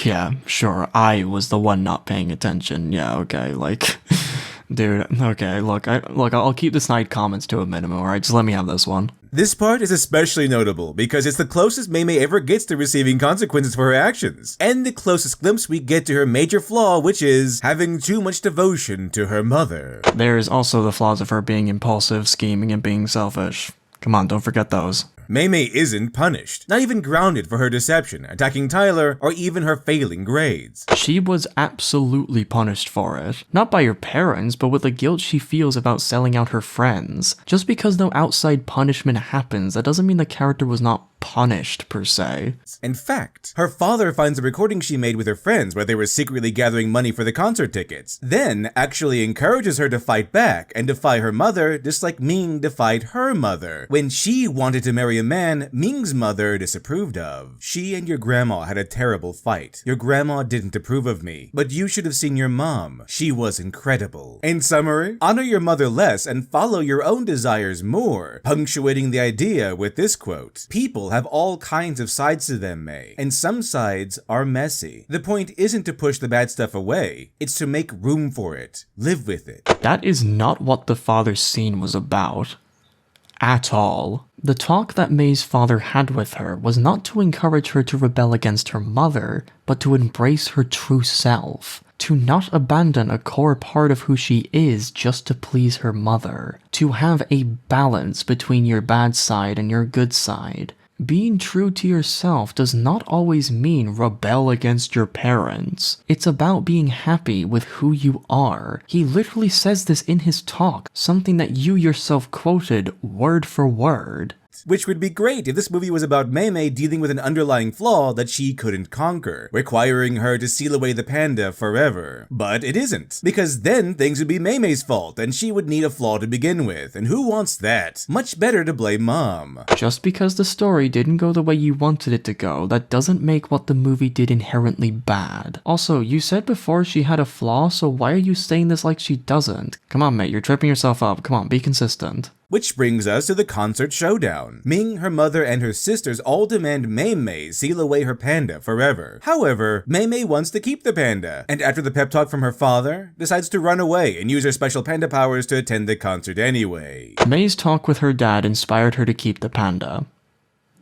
Yeah, sure, I was the one not paying attention. Yeah, okay, like, dude, okay, look, I'll keep the snide comments to a minimum, alright? Just let me have this one. This part is especially notable because it's the closest Mei ever gets to receiving consequences for her actions, and the closest glimpse we get to her major flaw, which is having too much devotion to her mother. There's also the flaws of her being impulsive, scheming, and being selfish. Come on, don't forget those. Mei isn't punished, not even grounded for her deception, attacking Tyler, or even her failing grades. She was absolutely punished for it. Not by her parents, but with the guilt she feels about selling out her friends. Just because no outside punishment happens, that doesn't mean the character was not punished, per se. In fact, her father finds a recording she made with her friends where they were secretly gathering money for the concert tickets, then actually encourages her to fight back and defy her mother just like Ming defied her mother. When she wanted to marry a man Ming's mother disapproved of. She and your grandma had a terrible fight. Your grandma didn't approve of me, but you should have seen your mom. She was incredible. In summary, honor your mother less and follow your own desires more, punctuating the idea with this quote: "People have all kinds of sides to them, Mei, and some sides are messy. The point isn't to push the bad stuff away, it's to make room for it. Live with it." That is not what the father's scene was about. At all. The talk that Mei's father had with her was not to encourage her to rebel against her mother, but to embrace her true self. To not abandon a core part of who she is just to please her mother. to have a balance between your bad side and your good side. Being true to yourself does not always mean rebel against your parents. It's about being happy with who you are. He literally says this in his talk, something that you yourself quoted word for word. Which would be great if this movie was about Mei Mei dealing with an underlying flaw that she couldn't conquer, requiring her to seal away the panda forever. But it isn't, because then things would be Mei Mei's fault and she would need a flaw to begin with, and who wants that? Much better to blame Mom. Just because the story didn't go the way you wanted it to go, that doesn't make what the movie did inherently bad. Also, you said before she had a flaw, so why are you saying this like she doesn't? Come on, mate, you're tripping yourself up. Come on, be consistent. Which brings us to the concert showdown. Ming, her mother, and her sisters all demand Mei Mei seal away her panda forever. However, Mei Mei wants to keep the panda, and after the pep talk from her father, decides to run away and use her special panda powers to attend the concert anyway. Mei's talk with her dad inspired her to keep the panda.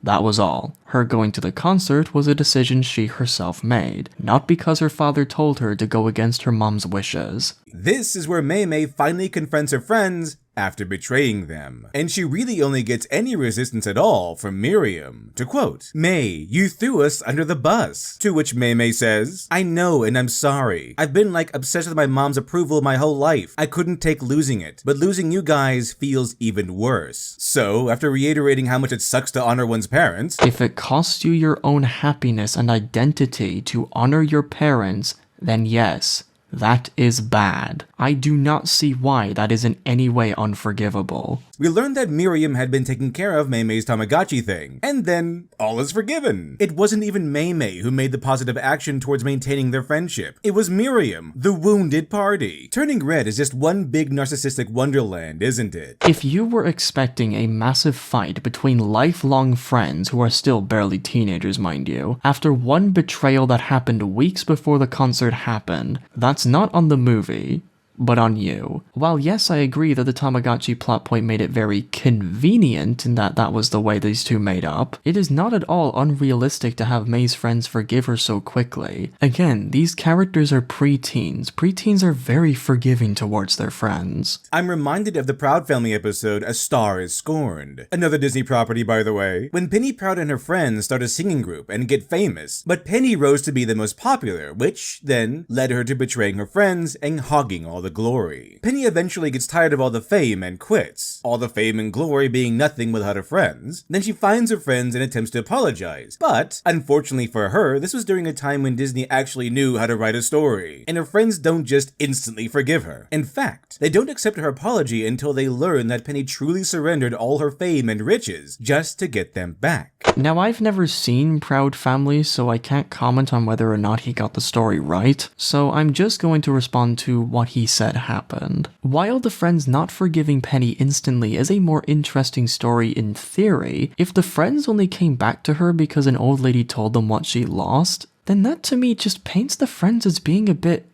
That was all. Her going to the concert was a decision she herself made, not because her father told her to go against her mom's wishes. This is where Mei Mei finally confronts her friends after betraying them. And she really only gets any resistance at all from Miriam. To quote, "Mei, you threw us under the bus." To which Mei Mei says, "I know and I'm sorry. I've been like obsessed with my mom's approval my whole life. I couldn't take losing it. But losing you guys feels even worse." So, after reiterating how much it sucks to honor one's parents, if it costs you your own happiness and identity to honor your parents, then yes, that is bad. I do not see why that is in any way unforgivable. we learned that Miriam had been taking care of Mei Mei's Tamagotchi thing, and then all is forgiven. It wasn't even Mei Mei who made the positive action towards maintaining their friendship. It was Miriam, the wounded party. Turning red is just one big narcissistic wonderland, isn't it? If you were expecting a massive fight between lifelong friends who are still barely teenagers, mind you, after one betrayal that happened weeks before the concert happened, that's not on the movie, but on you. While yes, I agree that the Tamagotchi plot point made it very convenient in that that was the way these two made up, it is not at all unrealistic to have Mei's friends forgive her so quickly. Again, these characters are preteens. Preteens are very forgiving towards their friends. I'm reminded of the Proud Family episode, A Star is Scorned. Another Disney property, by the way. When Penny Proud and her friends start a singing group and get famous, but Penny rose to be the most popular, which then led her to betraying her friends and hogging all the glory. Penny eventually gets tired of all the fame and quits. All the fame and glory being nothing without her friends. Then she finds her friends and attempts to apologize. But, unfortunately for her, this was during a time when Disney actually knew how to write a story. And her friends don't just instantly forgive her. In fact, they don't accept her apology until they learn that Penny truly surrendered all her fame and riches just to get them back. Now, I've never seen Proud Family, so I can't comment on whether or not he got the story right, so I'm just going to respond to what he said happened. While the friends not forgiving Penny instantly is a more interesting story in theory, if the friends only came back to her because an old lady told them what she lost, then that to me just paints the friends as being a bit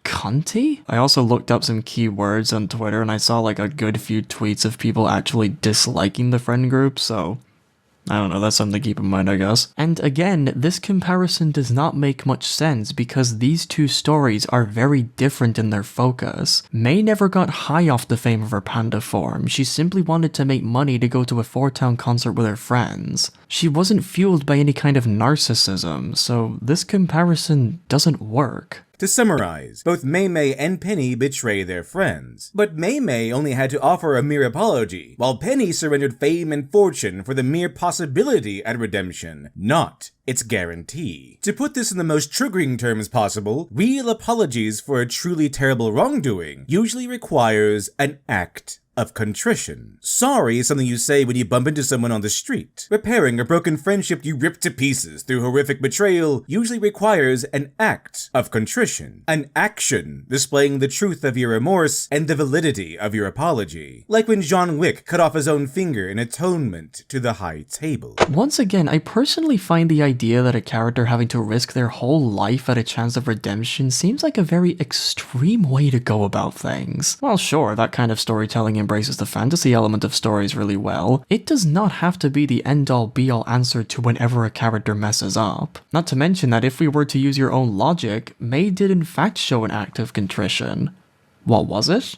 cunty? I also looked up some keywords on Twitter and I saw like a good few tweets of people actually disliking the friend group, so I don't know, that's something to keep in mind, I guess. And again, this comparison does not make much sense because these two stories are very different in their focus. Mei never got high off the fame of her panda form. She simply wanted to make money to go to a four-town concert with her friends. She wasn't fueled by any kind of narcissism, so this comparison doesn't work. To summarize, both Mei Mei and Penny betray their friends. But Mei Mei only had to offer a mere apology, while Penny surrendered fame and fortune for the mere possibility at redemption, not its guarantee. To put this in the most triggering terms possible, real apologies for a truly terrible wrongdoing usually requires an act of contrition. Sorry is something you say when you bump into someone on the street. Repairing a broken friendship you ripped to pieces through horrific betrayal usually requires an act of contrition. An action displaying the truth of your remorse and the validity of your apology. Like when John Wick cut off his own finger in atonement to the High Table. Once again, I personally find the idea that a character having to risk their whole life at a chance of redemption seems like a very extreme way to go about things. Well, sure, that kind of storytelling embraces the fantasy element of stories really well, it does not have to be the end-all be-all answer to whenever a character messes up. Not to mention that if we were to use your own logic, Mei did in fact show an act of contrition. What was it?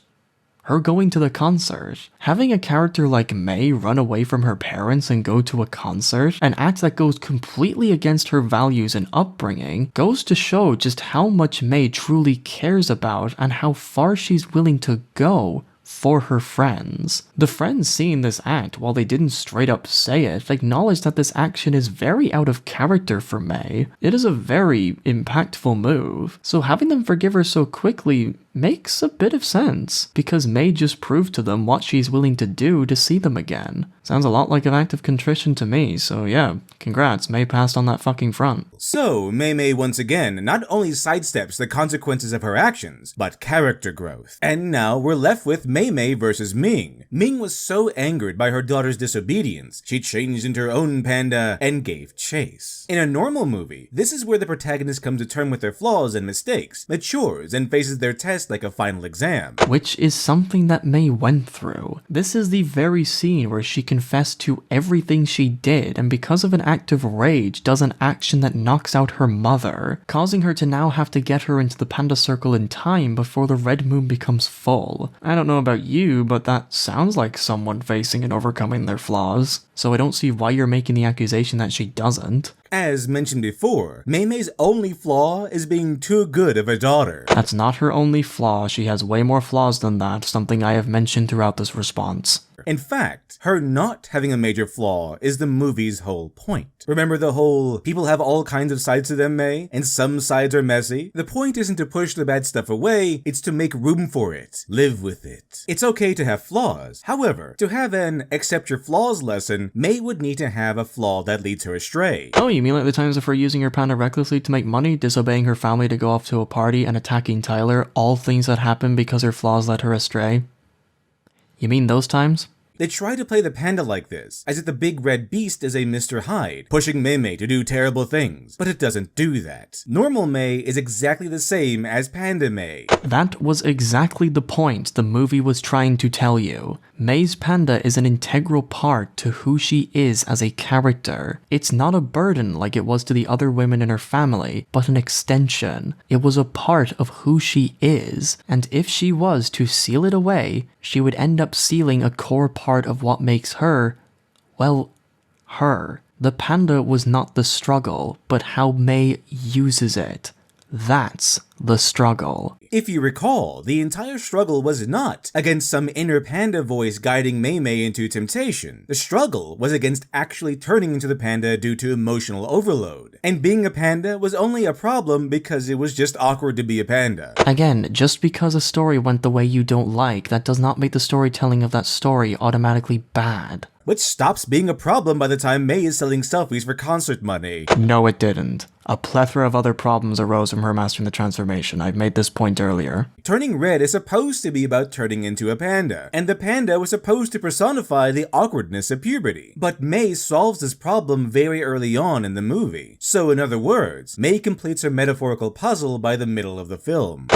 her going to the concert. Having a character like Mei run away from her parents and go to a concert, an act that goes completely against her values and upbringing, goes to show just how much Mei truly cares about and how far she's willing to go for her friends. The friends seeing this act, while they didn't straight up say it, acknowledged that this action is very out of character for Mei. It is a very impactful move, so having them forgive her so quickly makes a bit of sense, because Mei just proved to them what she's willing to do to see them again. Sounds a lot like an act of contrition to me, so yeah, congrats, Mei passed on that fucking front. So, Mei once again not only sidesteps the consequences of her actions, but character growth. And now we're left with Mei versus Ming. Ming was so angered by her daughter's disobedience, she changed into her own panda and gave chase. In a normal movie, this is where the protagonist comes to terms with their flaws and mistakes, matures, and faces their test like a final exam. Which is something that Mei went through. This is the very scene where she confessed to everything she did, and because of an act of rage does an action that knocks out her mother, causing her to now have to get her into the panda circle in time before the red moon becomes full. I don't know about you, but that sounds like someone facing and overcoming their flaws, so I don't see why you're making the accusation that she doesn't. As mentioned before, Mei's only flaw is being too good of a daughter. That's not her only flaw, she has way more flaws than that, something I have mentioned throughout this response. In fact, her not having a major flaw is the movie's whole point. Remember the whole, people have all kinds of sides to them, Mei, and some sides are messy? The point isn't to push the bad stuff away, it's to make room for it. Live with it. It's okay to have flaws. However, to have an accept your flaws lesson, Mei would need to have a flaw that leads her astray. Oh, you mean like the times of her using her panda recklessly to make money, disobeying her family to go off to a party, and attacking Tyler, all things that happened because her flaws led her astray? You mean those times? They try to play the panda like this, as if the big red beast is a Mr. Hyde, pushing Mei to do terrible things, but it doesn't do that. Normal Mei is exactly the same as Panda Mei. That was exactly the point the movie was trying to tell you. Mei's panda is an integral part to who she is as a character. It's not a burden like it was to the other women in her family, but an extension. It was a part of who she is, and if she was to seal it away, she would end up sealing a core part of what makes her, well, her. The panda was not the struggle, but how Mei uses it. That's the struggle. If you recall, the entire struggle was not against some inner panda voice guiding Mei into temptation. The struggle was against actually turning into the panda due to emotional overload. And being a panda was only a problem because it was just awkward to be a panda. Again, just because a story went the way you don't like, that does not make the storytelling of that story automatically bad. Which stops being a problem by the time Mei is selling selfies for concert money. No, it didn't. A plethora of other problems arose from her mastering the transformation. I've made this point earlier. Turning red is supposed to be about turning into a panda, and the panda was supposed to personify the awkwardness of puberty. But Mei solves this problem very early on in the movie. So in other words, Mei completes her metaphorical puzzle by the middle of the film.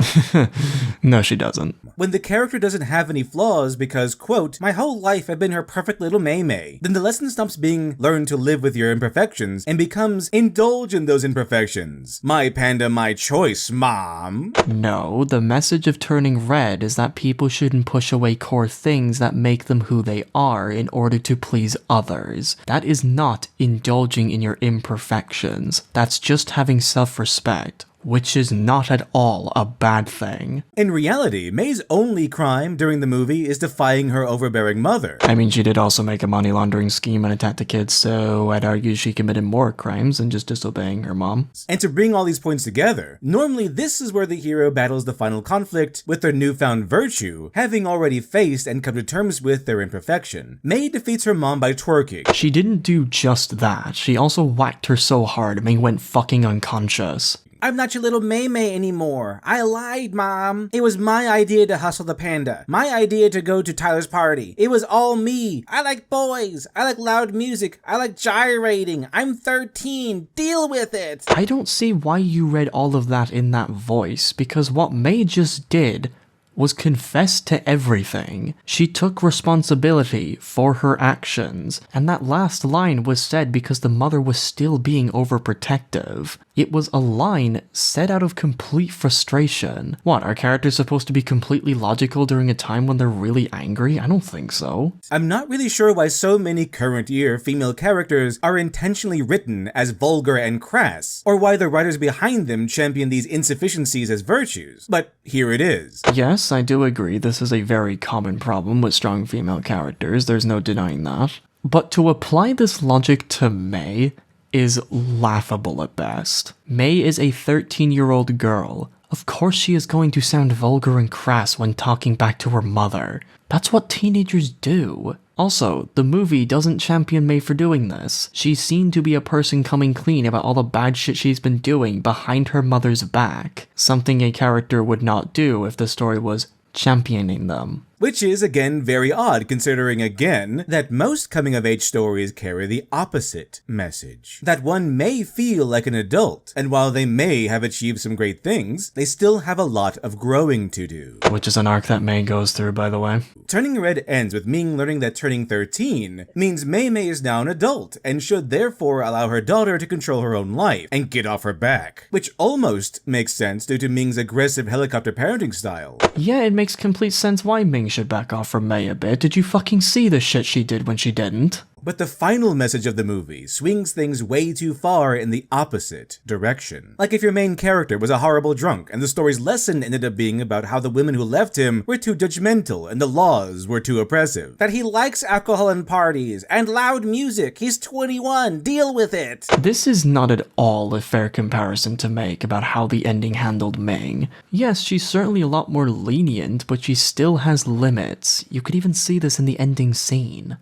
No, she doesn't. When the character doesn't have any flaws because, quote, my whole life I've been her perfect little Mei, then the lesson stops being learn to live with your imperfections and becomes indulge in those imperfections. My panda, my choice, mom. No, the message of turning red is that people shouldn't push away core things that make them who they are in order to please others. That is not indulging in your imperfections. That's just having self-respect. Which is not at all a bad thing. In reality, Mei's only crime during the movie is defying her overbearing mother. I mean, she did also make a money laundering scheme and attack the kids, so I'd argue she committed more crimes than just disobeying her mom. And to bring all these points together, normally this is where the hero battles the final conflict with their newfound virtue, having already faced and come to terms with their imperfection. Mei defeats her mom by twerking. She didn't do just that, she also whacked her so hard Mei went fucking unconscious. I'm not your little Mei anymore. I lied, Mom. It was my idea to hustle the panda. My idea to go to Tyler's party. It was all me. I like boys. I like loud music. I like gyrating. I'm 13. Deal with it. I don't see why you read all of that in that voice, because what Mei just did was confess to everything. She took responsibility for her actions, and that last line was said because the mother was still being overprotective. It was a line said out of complete frustration. What, are characters supposed to be completely logical during a time when they're really angry? I don't think so. I'm not really sure why so many current year female characters are intentionally written as vulgar and crass, or why the writers behind them champion these insufficiencies as virtues, but here it is. Yes, I do agree this is a very common problem with strong female characters, there's no denying that. But to apply this logic to Mei is laughable at best. Mei is a 13-year-old girl. Of course she is going to sound vulgar and crass when talking back to her mother. That's what teenagers do. Also, the movie doesn't champion Mei for doing this. She's seen to be a person coming clean about all the bad shit she's been doing behind her mother's back. Something a character would not do if the story was championing them. Which is, again, very odd considering, again, that most coming-of-age stories carry the opposite message. That one may feel like an adult, and while they may have achieved some great things, they still have a lot of growing to do. Which is an arc that Mei goes through, by the way. Turning Red ends with Ming learning that turning 13 means Mei Mei is now an adult, and should therefore allow her daughter to control her own life and get off her back. Which almost makes sense due to Ming's aggressive helicopter parenting style. Yeah, it makes complete sense why Ming should back off from Mei a bit. Did you fucking see the shit she did when she didn't? But the final message of the movie swings things way too far in the opposite direction. Like if your main character was a horrible drunk and the story's lesson ended up being about how the women who left him were too judgmental and the laws were too oppressive. That he likes alcohol and parties and loud music. He's 21. Deal with it. This is not at all a fair comparison to make about how the ending handled Ming. Yes, she's certainly a lot more lenient, but she still has limits. You could even see this in the ending scene.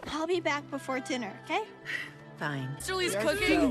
I'll be back before dinner, okay? Fine. Julie's cooking?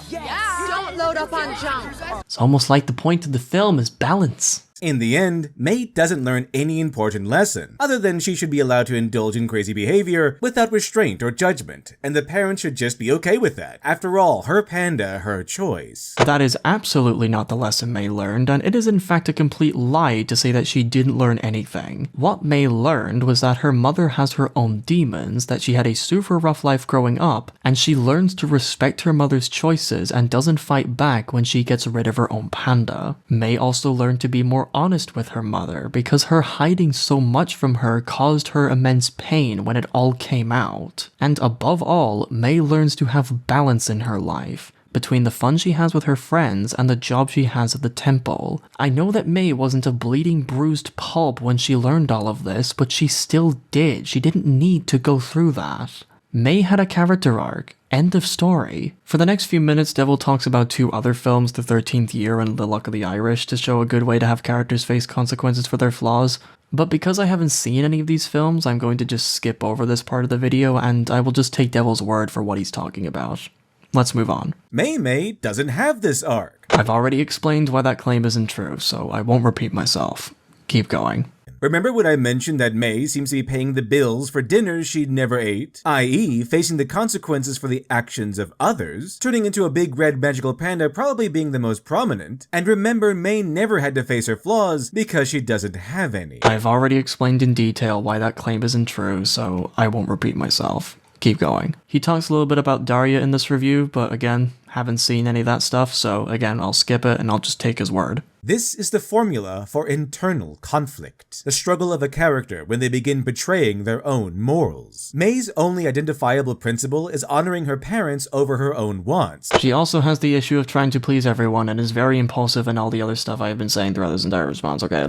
Yeah. Don't load up on junk. It's almost like the point of the film is balance. In the end, Mei doesn't learn any important lesson, other than she should be allowed to indulge in crazy behavior without restraint or judgment, and the parents should just be okay with that. After all, her panda, her choice. That is absolutely not the lesson Mei learned, and it is in fact a complete lie to say that she didn't learn anything. What Mei learned was that her mother has her own demons, that she had a super rough life growing up, and she learns to respect her mother's choices and doesn't fight back when she gets rid of her own panda. Mei also learned to be more honest with her mother, because her hiding so much from her caused her immense pain when it all came out. And above all, Mei learns to have balance in her life, between the fun she has with her friends and the job she has at the temple. I know that Mei wasn't a bleeding bruised pulp when she learned all of this, but she still did. She didn't need to go through that. Mei had a character arc. End of story. For the next few minutes, Devil talks about two other films, The 13th Year and The Luck of the Irish, to show a good way to have characters face consequences for their flaws. But because I haven't seen any of these films, I'm going to just skip over this part of the video, and I will just take Devil's word for what he's talking about. Let's move on. Mei Mei doesn't have this arc. I've already explained why that claim isn't true, so I won't repeat myself. Keep going. Remember when I mentioned that Mei seems to be paying the bills for dinners she never ate, i.e. facing the consequences for the actions of others, turning into a big red magical panda probably being the most prominent, and remember Mei never had to face her flaws because she doesn't have any. I've already explained in detail why that claim isn't true, so I won't repeat myself. Keep going. He talks a little bit about Daria in this review, but again, haven't seen any of that stuff, so again, I'll skip it and I'll just take his word. This is the formula for internal conflict, the struggle of a character when they begin betraying their own morals. Mei's only identifiable principle is honoring her parents over her own wants. She also has the issue of trying to please everyone and is very impulsive and all the other stuff I have been saying throughout this entire response, okay?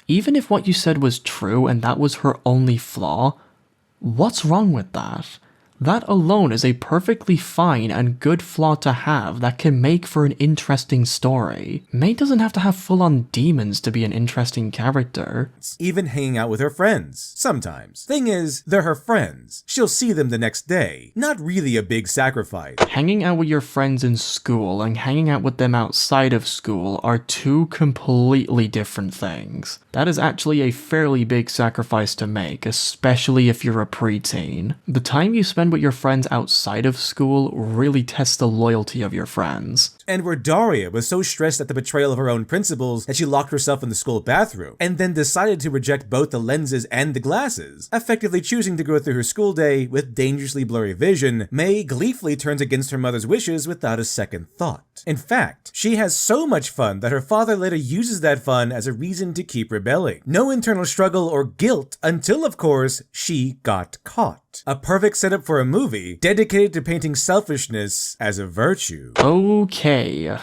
Even if what you said was true and that was her only flaw, what's wrong with that? That alone is a perfectly fine and good flaw to have that can make for an interesting story. Mei doesn't have to have full-on demons to be an interesting character. Even hanging out with her friends, sometimes. Thing is, they're her friends. She'll see them the next day. Not really a big sacrifice. Hanging out with your friends in school and hanging out with them outside of school are two completely different things. That is actually a fairly big sacrifice to make, especially if you're a preteen. The time you spend find what your friends outside of school really tests the loyalty of your friends. And where Daria was so stressed at the betrayal of her own principles that she locked herself in the school bathroom, and then decided to reject both the lenses and the glasses, effectively choosing to go through her school day with dangerously blurry vision, May gleefully turns against her mother's wishes without a second thought. In fact, she has so much fun that her father later uses that fun as a reason to keep rebelling. No internal struggle or guilt until, of course, she got caught. A perfect setup for a movie dedicated to painting selfishness as a virtue. Okay,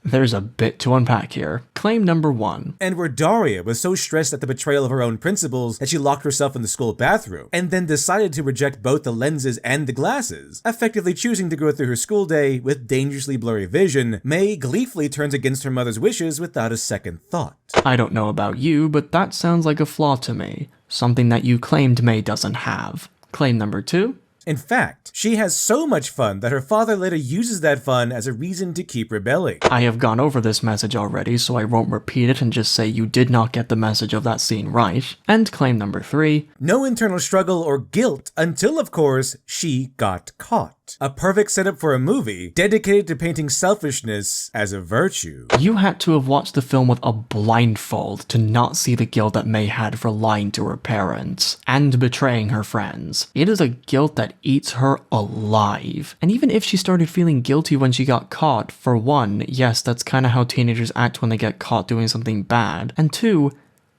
there's a bit to unpack here. Claim number 1. And where Daria was so stressed at the betrayal of her own principles that she locked herself in the school bathroom, and then decided to reject both the lenses and the glasses, effectively choosing to go through her school day with dangerously blurry vision, May gleefully turns against her mother's wishes without a second thought. I don't know about you, but that sounds like a flaw to me. Something that you claimed May doesn't have. Claim number 2. In fact, she has so much fun that her father later uses that fun as a reason to keep rebelling. I have gone over this message already, so I won't repeat it and just say you did not get the message of that scene right. And claim number 3. No internal struggle or guilt until, of course, she got caught. A perfect setup for a movie dedicated to painting selfishness as a virtue. You had to have watched the film with a blindfold to not see the guilt that May had for lying to her parents and betraying her friends. It is a guilt that eats her alive. And even if she started feeling guilty when she got caught, for one, yes, that's kind of how teenagers act when they get caught doing something bad. And two,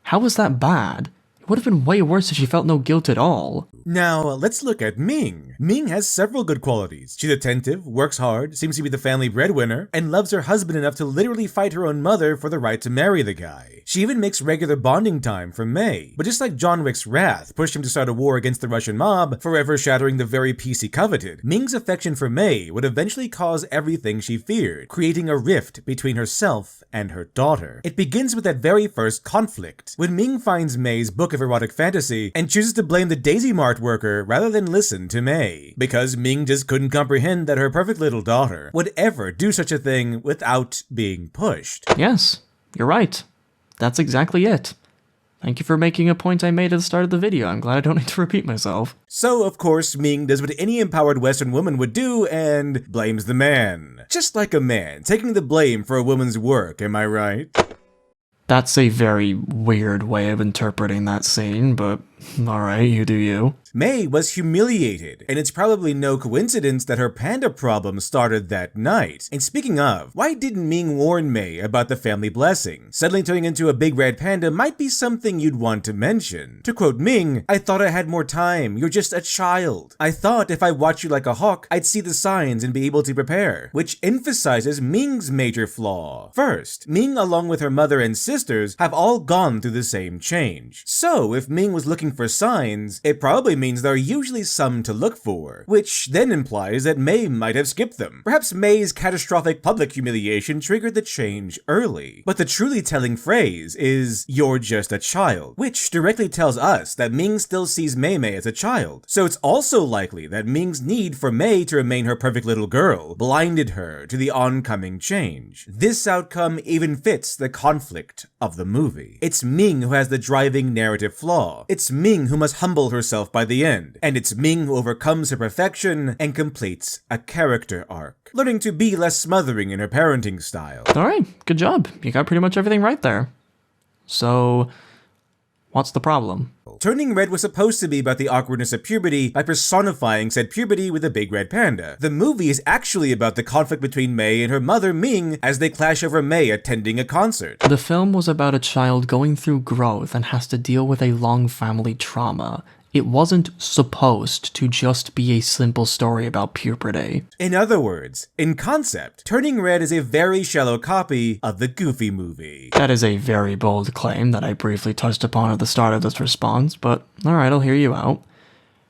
how was that bad? It would have been way worse if she felt no guilt at all. Now, let's look at Ming. Ming has several good qualities. She's attentive, works hard, seems to be the family breadwinner, and loves her husband enough to literally fight her own mother for the right to marry the guy. She even makes regular bonding time for May. But just like John Wick's wrath pushed him to start a war against the Russian mob, forever shattering the very peace he coveted, Ming's affection for May would eventually cause everything she feared, creating a rift between herself and her daughter. It begins with that very first conflict, when Ming finds May's book of erotic fantasy and chooses to blame the Daisy Mart worker rather than listen to May, because Ming just couldn't comprehend that her perfect little daughter would ever do such a thing without being pushed. Yes, you're right. That's exactly it. Thank you for making a point I made at the start of the video. I'm glad I don't need to repeat myself. So, of course, Ming does what any empowered Western woman would do and blames the man. Just like a man taking the blame for a woman's work, am I right? That's a very weird way of interpreting that scene, but alright, you do you. May was humiliated, and it's probably no coincidence that her panda problem started that night. And speaking of, why didn't Ming warn May about the family blessing? Suddenly turning into a big red panda might be something you'd want to mention. To quote Ming, "I thought I had more time, you're just a child. I thought if I watched you like a hawk, I'd see the signs and be able to prepare," which emphasizes Ming's major flaw. First, Ming along with her mother and sisters have all gone through the same change. So if Ming was looking for signs, it probably means there are usually some to look for, which then implies that May might have skipped them. Perhaps May's catastrophic public humiliation triggered the change early. But the truly telling phrase is, "You're just a child," which directly tells us that Ming still sees Mei Mei as a child. So it's also likely that Ming's need for May to remain her perfect little girl blinded her to the oncoming change. This outcome even fits the conflict of the movie. It's Ming who has the driving narrative flaw. It's Ming who must humble herself by the end. And it's Ming who overcomes her perfection and completes a character arc, learning to be less smothering in her parenting style. Alright, good job. You got pretty much everything right there. So, what's the problem? Turning Red was supposed to be about the awkwardness of puberty by personifying said puberty with a big red panda. The movie is actually about the conflict between May and her mother Ming as they clash over May attending a concert. The film was about a child going through growth and has to deal with a long family trauma. It wasn't supposed to just be a simple story about puberty. In other words, in concept, Turning Red is a very shallow copy of the Goofy movie. That is a very bold claim that I briefly touched upon at the start of this response, but alright, I'll hear you out.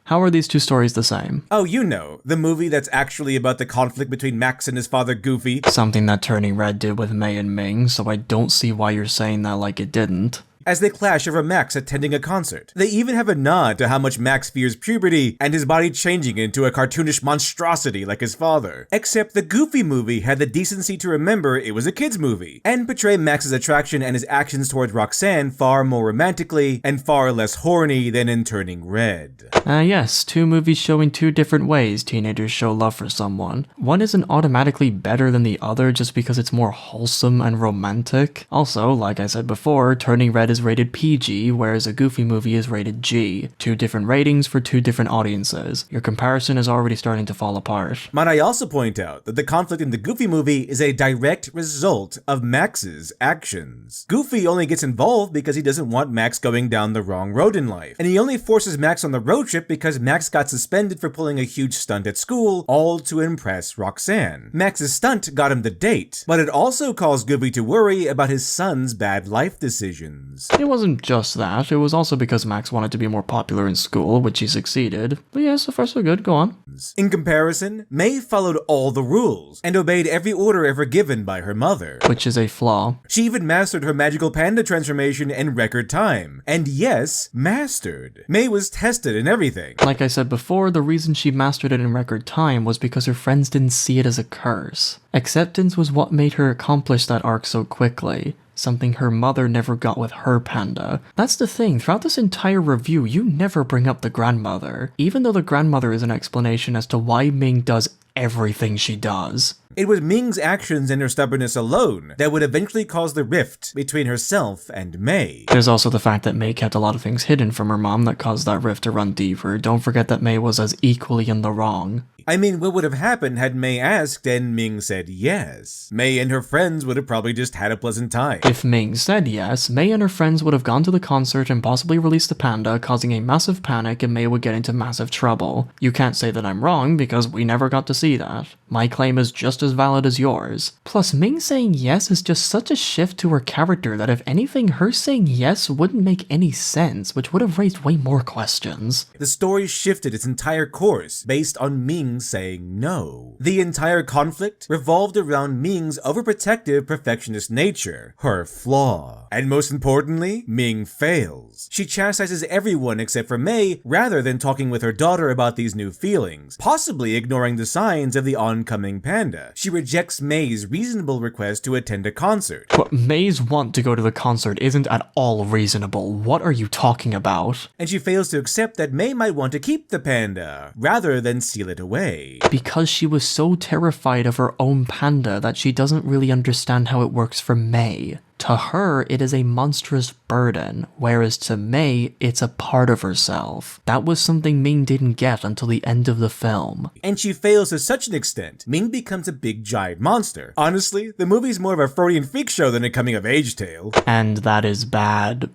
How are these two stories the same? Oh, you know, the movie that's actually about the conflict between Max and his father Goofy. Something that Turning Red did with May and Ming, so I don't see why you're saying that like it didn't. as they clash over Max attending a concert. They even have a nod to how much Max fears puberty and his body changing into a cartoonish monstrosity like his father. Except the Goofy movie had the decency to remember it was a kid's movie, and portray Max's attraction and his actions towards Roxanne far more romantically and far less horny than in Turning Red. Yes, two movies showing two different ways teenagers show love for someone. One isn't automatically better than the other just because it's more wholesome and romantic. Also, like I said before, Turning Red is rated PG, whereas a Goofy movie is rated G. Two different ratings for two different audiences. Your comparison is already starting to fall apart. Might I also point out that the conflict in the Goofy movie is a direct result of Max's actions. Goofy only gets involved because he doesn't want Max going down the wrong road in life, and he only forces Max on the road trip because Max got suspended for pulling a huge stunt at school, all to impress Roxanne. Max's stunt got him the date, but it also caused Goofy to worry about his son's bad life decisions. It wasn't just that, it was also because Max wanted to be more popular in school, which he succeeded. But yeah, so far so good, go on. In comparison, May followed all the rules and obeyed every order ever given by her mother. Which is a flaw. She even mastered her magical panda transformation in record time. And yes, mastered. May was tested in everything. Like I said before, the reason she mastered it in record time was because her friends didn't see it as a curse. Acceptance was what made her accomplish that arc so quickly. Something her mother never got with her panda. That's the thing, throughout this entire review, you never bring up the grandmother, even though the grandmother is an explanation as to why Ming does everything she does. It was Ming's actions and her stubbornness alone that would eventually cause the rift between herself and May. There's also the fact that May kept a lot of things hidden from her mom that caused that rift to run deeper. Don't forget that May was as equally in the wrong. I mean, what would have happened had May asked and Ming said yes? May and her friends would have probably just had a pleasant time. If Ming said yes, May and her friends would have gone to the concert and possibly released the panda, causing a massive panic, and May would get into massive trouble. You can't say that I'm wrong because we never got to see that. My claim is just as valid as yours. Plus, Ming saying yes is just such a shift to her character that if anything, her saying yes wouldn't make any sense, which would have raised way more questions. The story shifted its entire course based on Ming saying no. The entire conflict revolved around Ming's overprotective perfectionist nature, her flaw. And most importantly, Ming fails. She chastises everyone except for May rather than talking with her daughter about these new feelings, possibly ignoring the signs of the oncoming panda. She rejects May's reasonable request to attend a concert. But May's want to go to the concert isn't at all reasonable. What are you talking about? And she fails to accept that May might want to keep the panda, rather than steal it away. Because she was so terrified of her own panda that she doesn't really understand how it works for May. To her, it is a monstrous burden, whereas to May, it's a part of herself. That was something Ming didn't get until the end of the film. And she fails to such an extent, Ming becomes a big giant monster. Honestly, the movie's more of a Freudian freak show than a coming-of-age tale. And that is bad.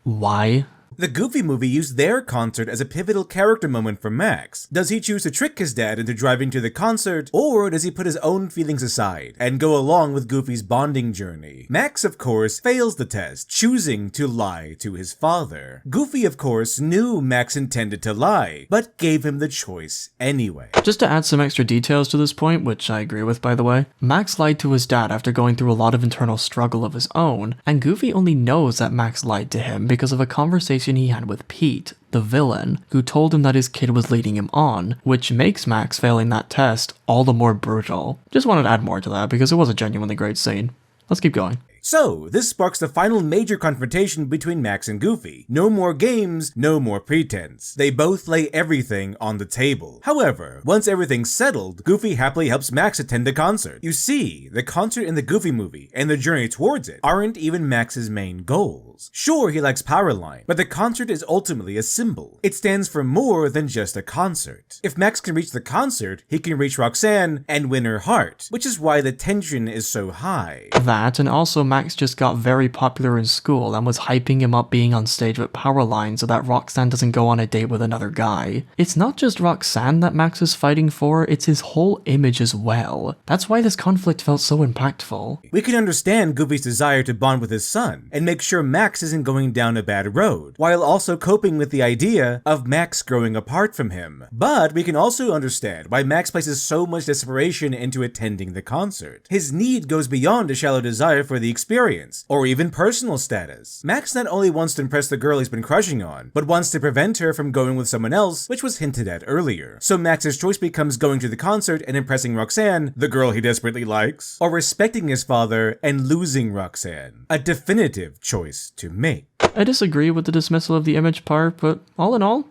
Why? The Goofy movie used their concert as a pivotal character moment for Max. Does he choose to trick his dad into driving to the concert, or does he put his own feelings aside and go along with Goofy's bonding journey? Max, of course, fails the test, choosing to lie to his father. Goofy, of course, knew Max intended to lie, but gave him the choice anyway. Just to add some extra details to this point, which I agree with by the way, Max lied to his dad after going through a lot of internal struggle of his own, and Goofy only knows that Max lied to him because of a conversation he had with Pete, the villain, who told him that his kid was leading him on, which makes Max failing that test all the more brutal. Just wanted to add more to that because it was a genuinely great scene. Let's keep going. So, this sparks the final major confrontation between Max and Goofy. No more games, no more pretense. They both lay everything on the table. However, once everything's settled, Goofy happily helps Max attend the concert. You see, the concert in the Goofy movie and the journey towards it aren't even Max's main goals. Sure, he likes Powerline, but the concert is ultimately a symbol. It stands for more than just a concert. If Max can reach the concert, he can reach Roxanne and win her heart, which is why the tension is so high. That, and also Max just got very popular in school and was hyping him up being on stage with Powerline so that Roxanne doesn't go on a date with another guy. It's not just Roxanne that Max is fighting for, it's his whole image as well. That's why this conflict felt so impactful. We can understand Goofy's desire to bond with his son, and make sure Max Max isn't going down a bad road, while also coping with the idea of Max growing apart from him. But we can also understand why Max places so much desperation into attending the concert. His need goes beyond a shallow desire for the experience, or even personal status. Max not only wants to impress the girl he's been crushing on, but wants to prevent her from going with someone else, which was hinted at earlier. So Max's choice becomes going to the concert and impressing Roxanne, the girl he desperately likes, or respecting his father and losing Roxanne. A definitive choice to make. I disagree with the dismissal of the image part, but all in all,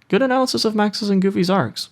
good analysis of Max's and Goofy's arcs.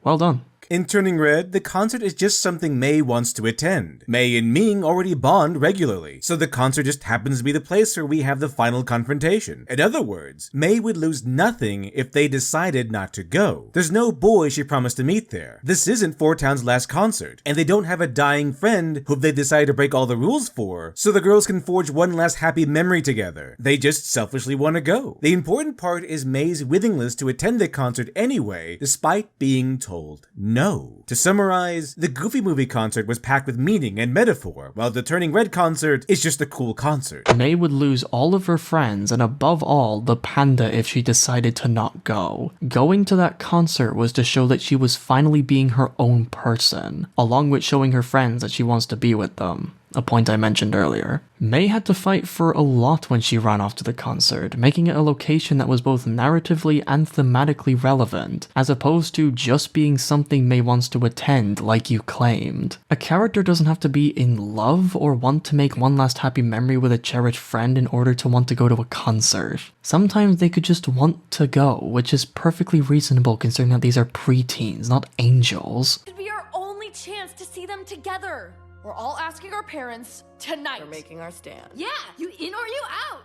Well done. In Turning Red, the concert is just something Mei wants to attend. Mei and Ming already bond regularly, so the concert just happens to be the place where we have the final confrontation. In other words, Mei would lose nothing if they decided not to go. There's no boy she promised to meet there. This isn't Four Town's last concert, and they don't have a dying friend who they decide to break all the rules for, so the girls can forge one last happy memory together. They just selfishly want to go. The important part is Mei's willingness to attend the concert anyway, despite being told no. To summarize, the Goofy Movie concert was packed with meaning and metaphor, while the Turning Red concert is just a cool concert. Mei would lose all of her friends and above all, the panda if she decided to not go. Going to that concert was to show that she was finally being her own person, along with showing her friends that she wants to be with them. A point I mentioned earlier. Mei had to fight for a lot when she ran off to the concert, making it a location that was both narratively and thematically relevant, as opposed to just being something Mei wants to attend like you claimed. A character doesn't have to be in love or want to make one last happy memory with a cherished friend in order to want to go to a concert. Sometimes they could just want to go, which is perfectly reasonable considering that these are preteens, not angels. It could be our only chance to see them together. We're all asking our parents tonight. We're making our stand. Yeah, you in or you out.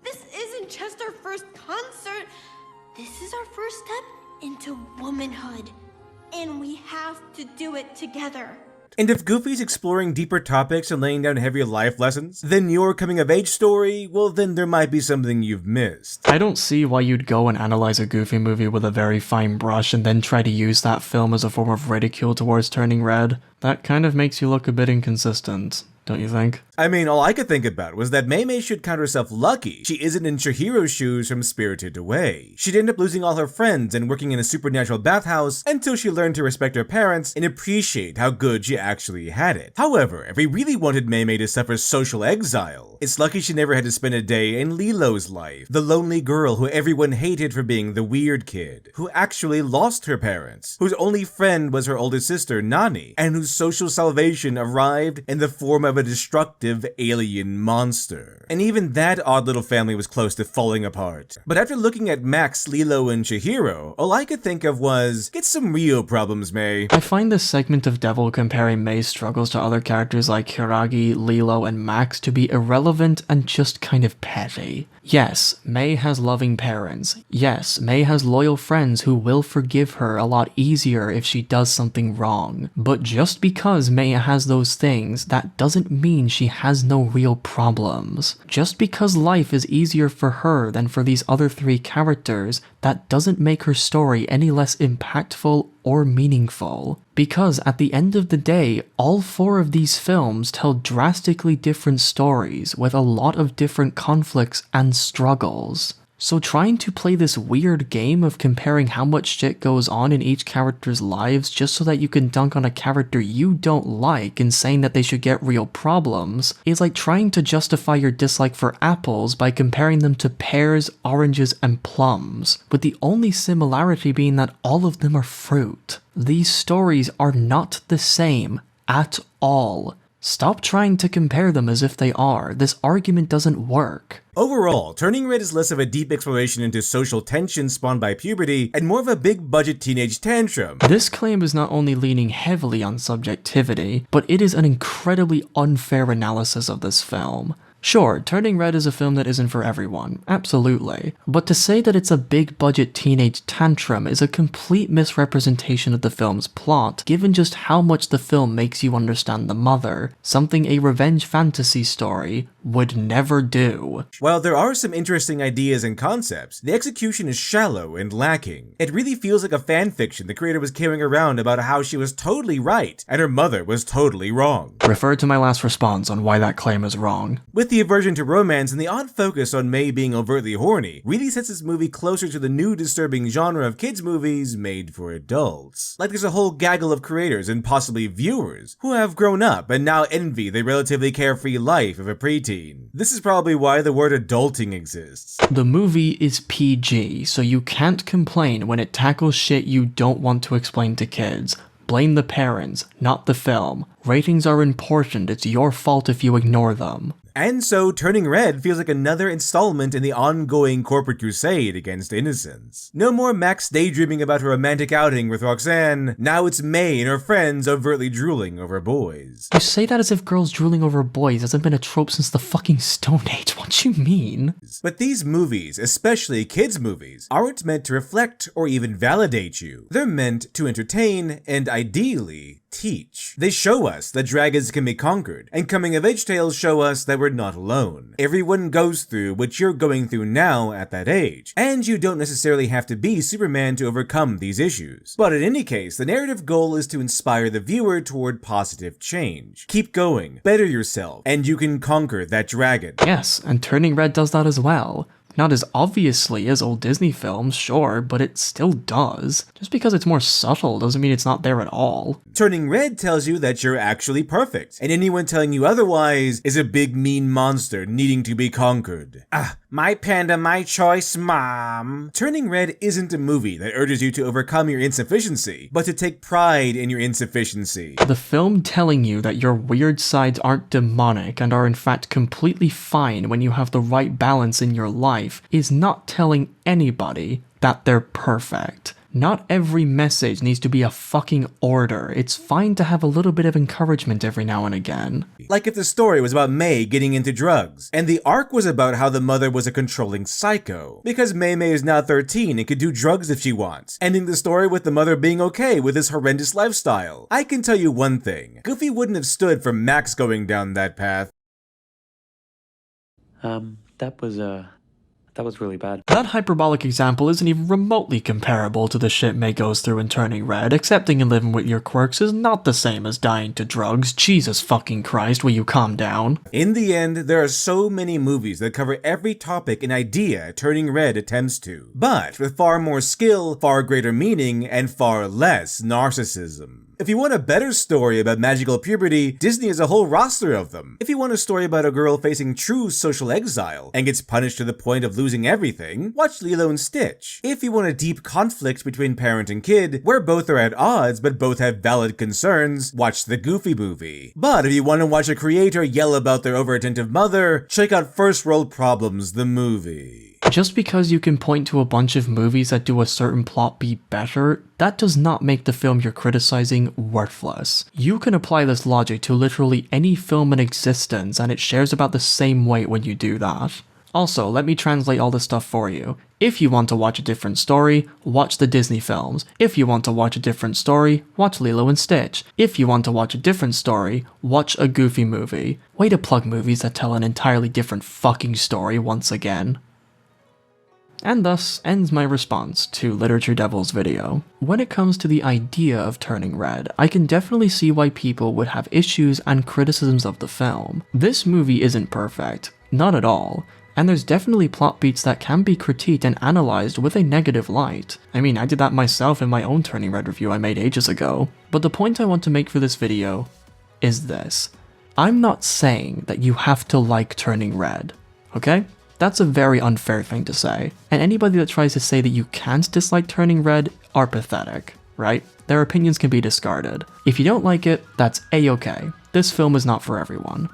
This isn't just our first concert. This is our first step into womanhood. And we have to do it together. And if Goofy's exploring deeper topics and laying down heavier life lessons than your coming-of-age story, well then there might be something you've missed. I don't see why you'd go and analyze a Goofy movie with a very fine brush and then try to use that film as a form of ridicule towards Turning Red. That kind of makes you look a bit inconsistent, don't you think? I mean, all I could think about was that Mei should count herself lucky she isn't in Chihiro's shoes from Spirited Away. She'd end up losing all her friends and working in a supernatural bathhouse until she learned to respect her parents and appreciate how good she actually had it. However, if we really wanted Mei to suffer social exile, it's lucky she never had to spend a day in Lilo's life, the lonely girl who everyone hated for being the weird kid, who actually lost her parents, whose only friend was her older sister, Nani, and whose social salvation arrived in the form of a destructive alien monster. And even that odd little family was close to falling apart. But after looking at Max, Lilo, and Chihiro, all I could think of was, get some real problems, Mei. I find this segment of Devil comparing Mei's struggles to other characters like Hiragi, Lilo, and Max to be irrelevant and just kind of petty. Yes, Mei has loving parents. Yes, Mei has loyal friends who will forgive her a lot easier if she does something wrong. But just because Mei has those things, that doesn't mean she has no real problems. Just because life is easier for her than for these other three characters, that doesn't make her story any less impactful or meaningful. Because at the end of the day, all four of these films tell drastically different stories with a lot of different conflicts and struggles. So trying to play this weird game of comparing how much shit goes on in each character's lives just so that you can dunk on a character you don't like and saying that they should get real problems is like trying to justify your dislike for apples by comparing them to pears, oranges, and plums, with the only similarity being that all of them are fruit. These stories are not the same at all. Stop trying to compare them as if they are. This argument doesn't work. Overall, Turning Red is less of a deep exploration into social tension spawned by puberty and more of a big-budget teenage tantrum. This claim is not only leaning heavily on subjectivity, but it is an incredibly unfair analysis of this film. Sure, Turning Red is a film that isn't for everyone, absolutely, but to say that it's a big-budget teenage tantrum is a complete misrepresentation of the film's plot, given just how much the film makes you understand the mother, something a revenge fantasy story would never do. While there are some interesting ideas and concepts, the execution is shallow and lacking. It really feels like a fanfiction the creator was carrying around about how she was totally right and her mother was totally wrong. Refer to my last response on why that claim is wrong. With With the aversion to romance and the odd focus on May being overtly horny, really sets this movie closer to the new disturbing genre of kids movies made for adults. Like there's a whole gaggle of creators and possibly viewers who have grown up and now envy the relatively carefree life of a preteen. This is probably why the word adulting exists. The movie is PG, so you can't complain when it tackles shit you don't want to explain to kids. Blame the parents, not the film. Ratings are important, it's your fault if you ignore them. And so, Turning Red feels like another installment in the ongoing corporate crusade against innocence. No more Max daydreaming about her romantic outing with Roxanne, now it's May and her friends overtly drooling over boys. You say that as if girls drooling over boys hasn't been a trope since the fucking Stone Age, what you mean? But these movies, especially kids' movies, aren't meant to reflect or even validate you. They're meant to entertain and ideally teach. They show us that dragons can be conquered, and coming-of-age tales show us that we're not alone. Everyone goes through what you're going through now at that age, and you don't necessarily have to be Superman to overcome these issues. But in any case, the narrative goal is to inspire the viewer toward positive change. Keep going, better yourself, and you can conquer that dragon. Yes, and Turning Red does that as well. Not as obviously as old Disney films, sure, but it still does. Just because it's more subtle doesn't mean it's not there at all. Turning Red tells you that you're actually perfect, and anyone telling you otherwise is a big mean monster needing to be conquered. My panda, my choice, mom. Turning Red isn't a movie that urges you to overcome your insufficiency, but to take pride in your insufficiency. The film telling you that your weird sides aren't demonic and are in fact completely fine when you have the right balance in your life is not telling anybody that they're perfect. Not every message needs to be a fucking order. It's fine to have a little bit of encouragement every now and again. Like if the story was about May getting into drugs, and the arc was about how the mother was a controlling psycho, because May is now 13 and could do drugs if she wants, ending the story with the mother being okay with this horrendous lifestyle. I can tell you one thing, Goofy wouldn't have stood for Max going down that path. That was really bad. That hyperbolic example isn't even remotely comparable to the shit May goes through in Turning Red. Accepting and living with your quirks is not the same as dying to drugs. Jesus fucking Christ, will you calm down? In the end, there are so many movies that cover every topic and idea Turning Red attempts to, but with far more skill, far greater meaning, and far less narcissism. If you want a better story about magical puberty, Disney has a whole roster of them. If you want a story about a girl facing true social exile and gets punished to the point of losing everything, watch Lilo and Stitch. If you want a deep conflict between parent and kid, where both are at odds but both have valid concerns, watch the Goofy Movie. But if you want to watch a creator yell about their overattentive mother, check out First World Problems, the movie. Just because you can point to a bunch of movies that do a certain plot beat better, that does not make the film you're criticizing worthless. You can apply this logic to literally any film in existence, and it shares about the same weight when you do that. Also, let me translate all this stuff for you. If you want to watch a different story, watch the Disney films. If you want to watch a different story, watch Lilo and Stitch. If you want to watch a different story, watch a Goofy Movie. Way to plug movies that tell an entirely different fucking story once again. And thus ends my response to Literature Devil's video. When it comes to the idea of Turning Red, I can definitely see why people would have issues and criticisms of the film. This movie isn't perfect, not at all, and there's definitely plot beats that can be critiqued and analyzed with a negative light. I mean, I did that myself in my own Turning Red review I made ages ago. But the point I want to make for this video is this. I'm not saying that you have to like Turning Red, okay? That's a very unfair thing to say, and anybody that tries to say that you can't dislike Turning Red are pathetic, right? Their opinions can be discarded. If you don't like it, that's a-okay. This film is not for everyone.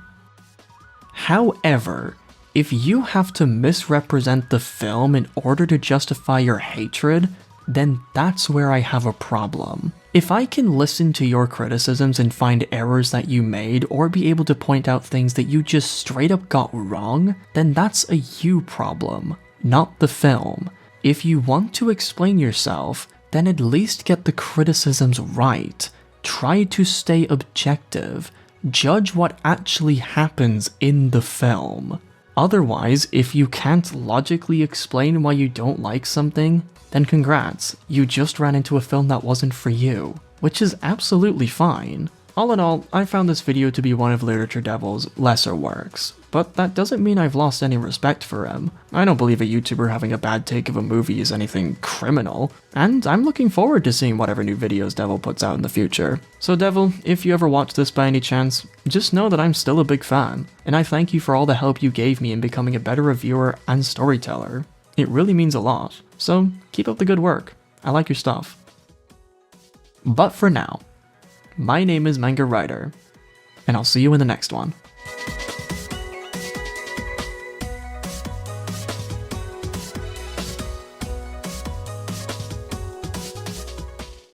However, if you have to misrepresent the film in order to justify your hatred, then that's where I have a problem. If I can listen to your criticisms and find errors that you made, or be able to point out things that you just straight up got wrong, then that's a you problem, not the film. If you want to explain yourself, then at least get the criticisms right. Try to stay objective. Judge what actually happens in the film. Otherwise, if you can't logically explain why you don't like something, then congrats, you just ran into a film that wasn't for you, which is absolutely fine. All in all, I found this video to be one of Literature Devil's lesser works, but that doesn't mean I've lost any respect for him. I don't believe a YouTuber having a bad take of a movie is anything criminal, and I'm looking forward to seeing whatever new videos Devil puts out in the future. So Devil, if you ever watch this by any chance, just know that I'm still a big fan, and I thank you for all the help you gave me in becoming a better reviewer and storyteller. It really means a lot, so keep up the good work. I like your stuff. But for now, my name is Manga Writer, and I'll see you in the next one.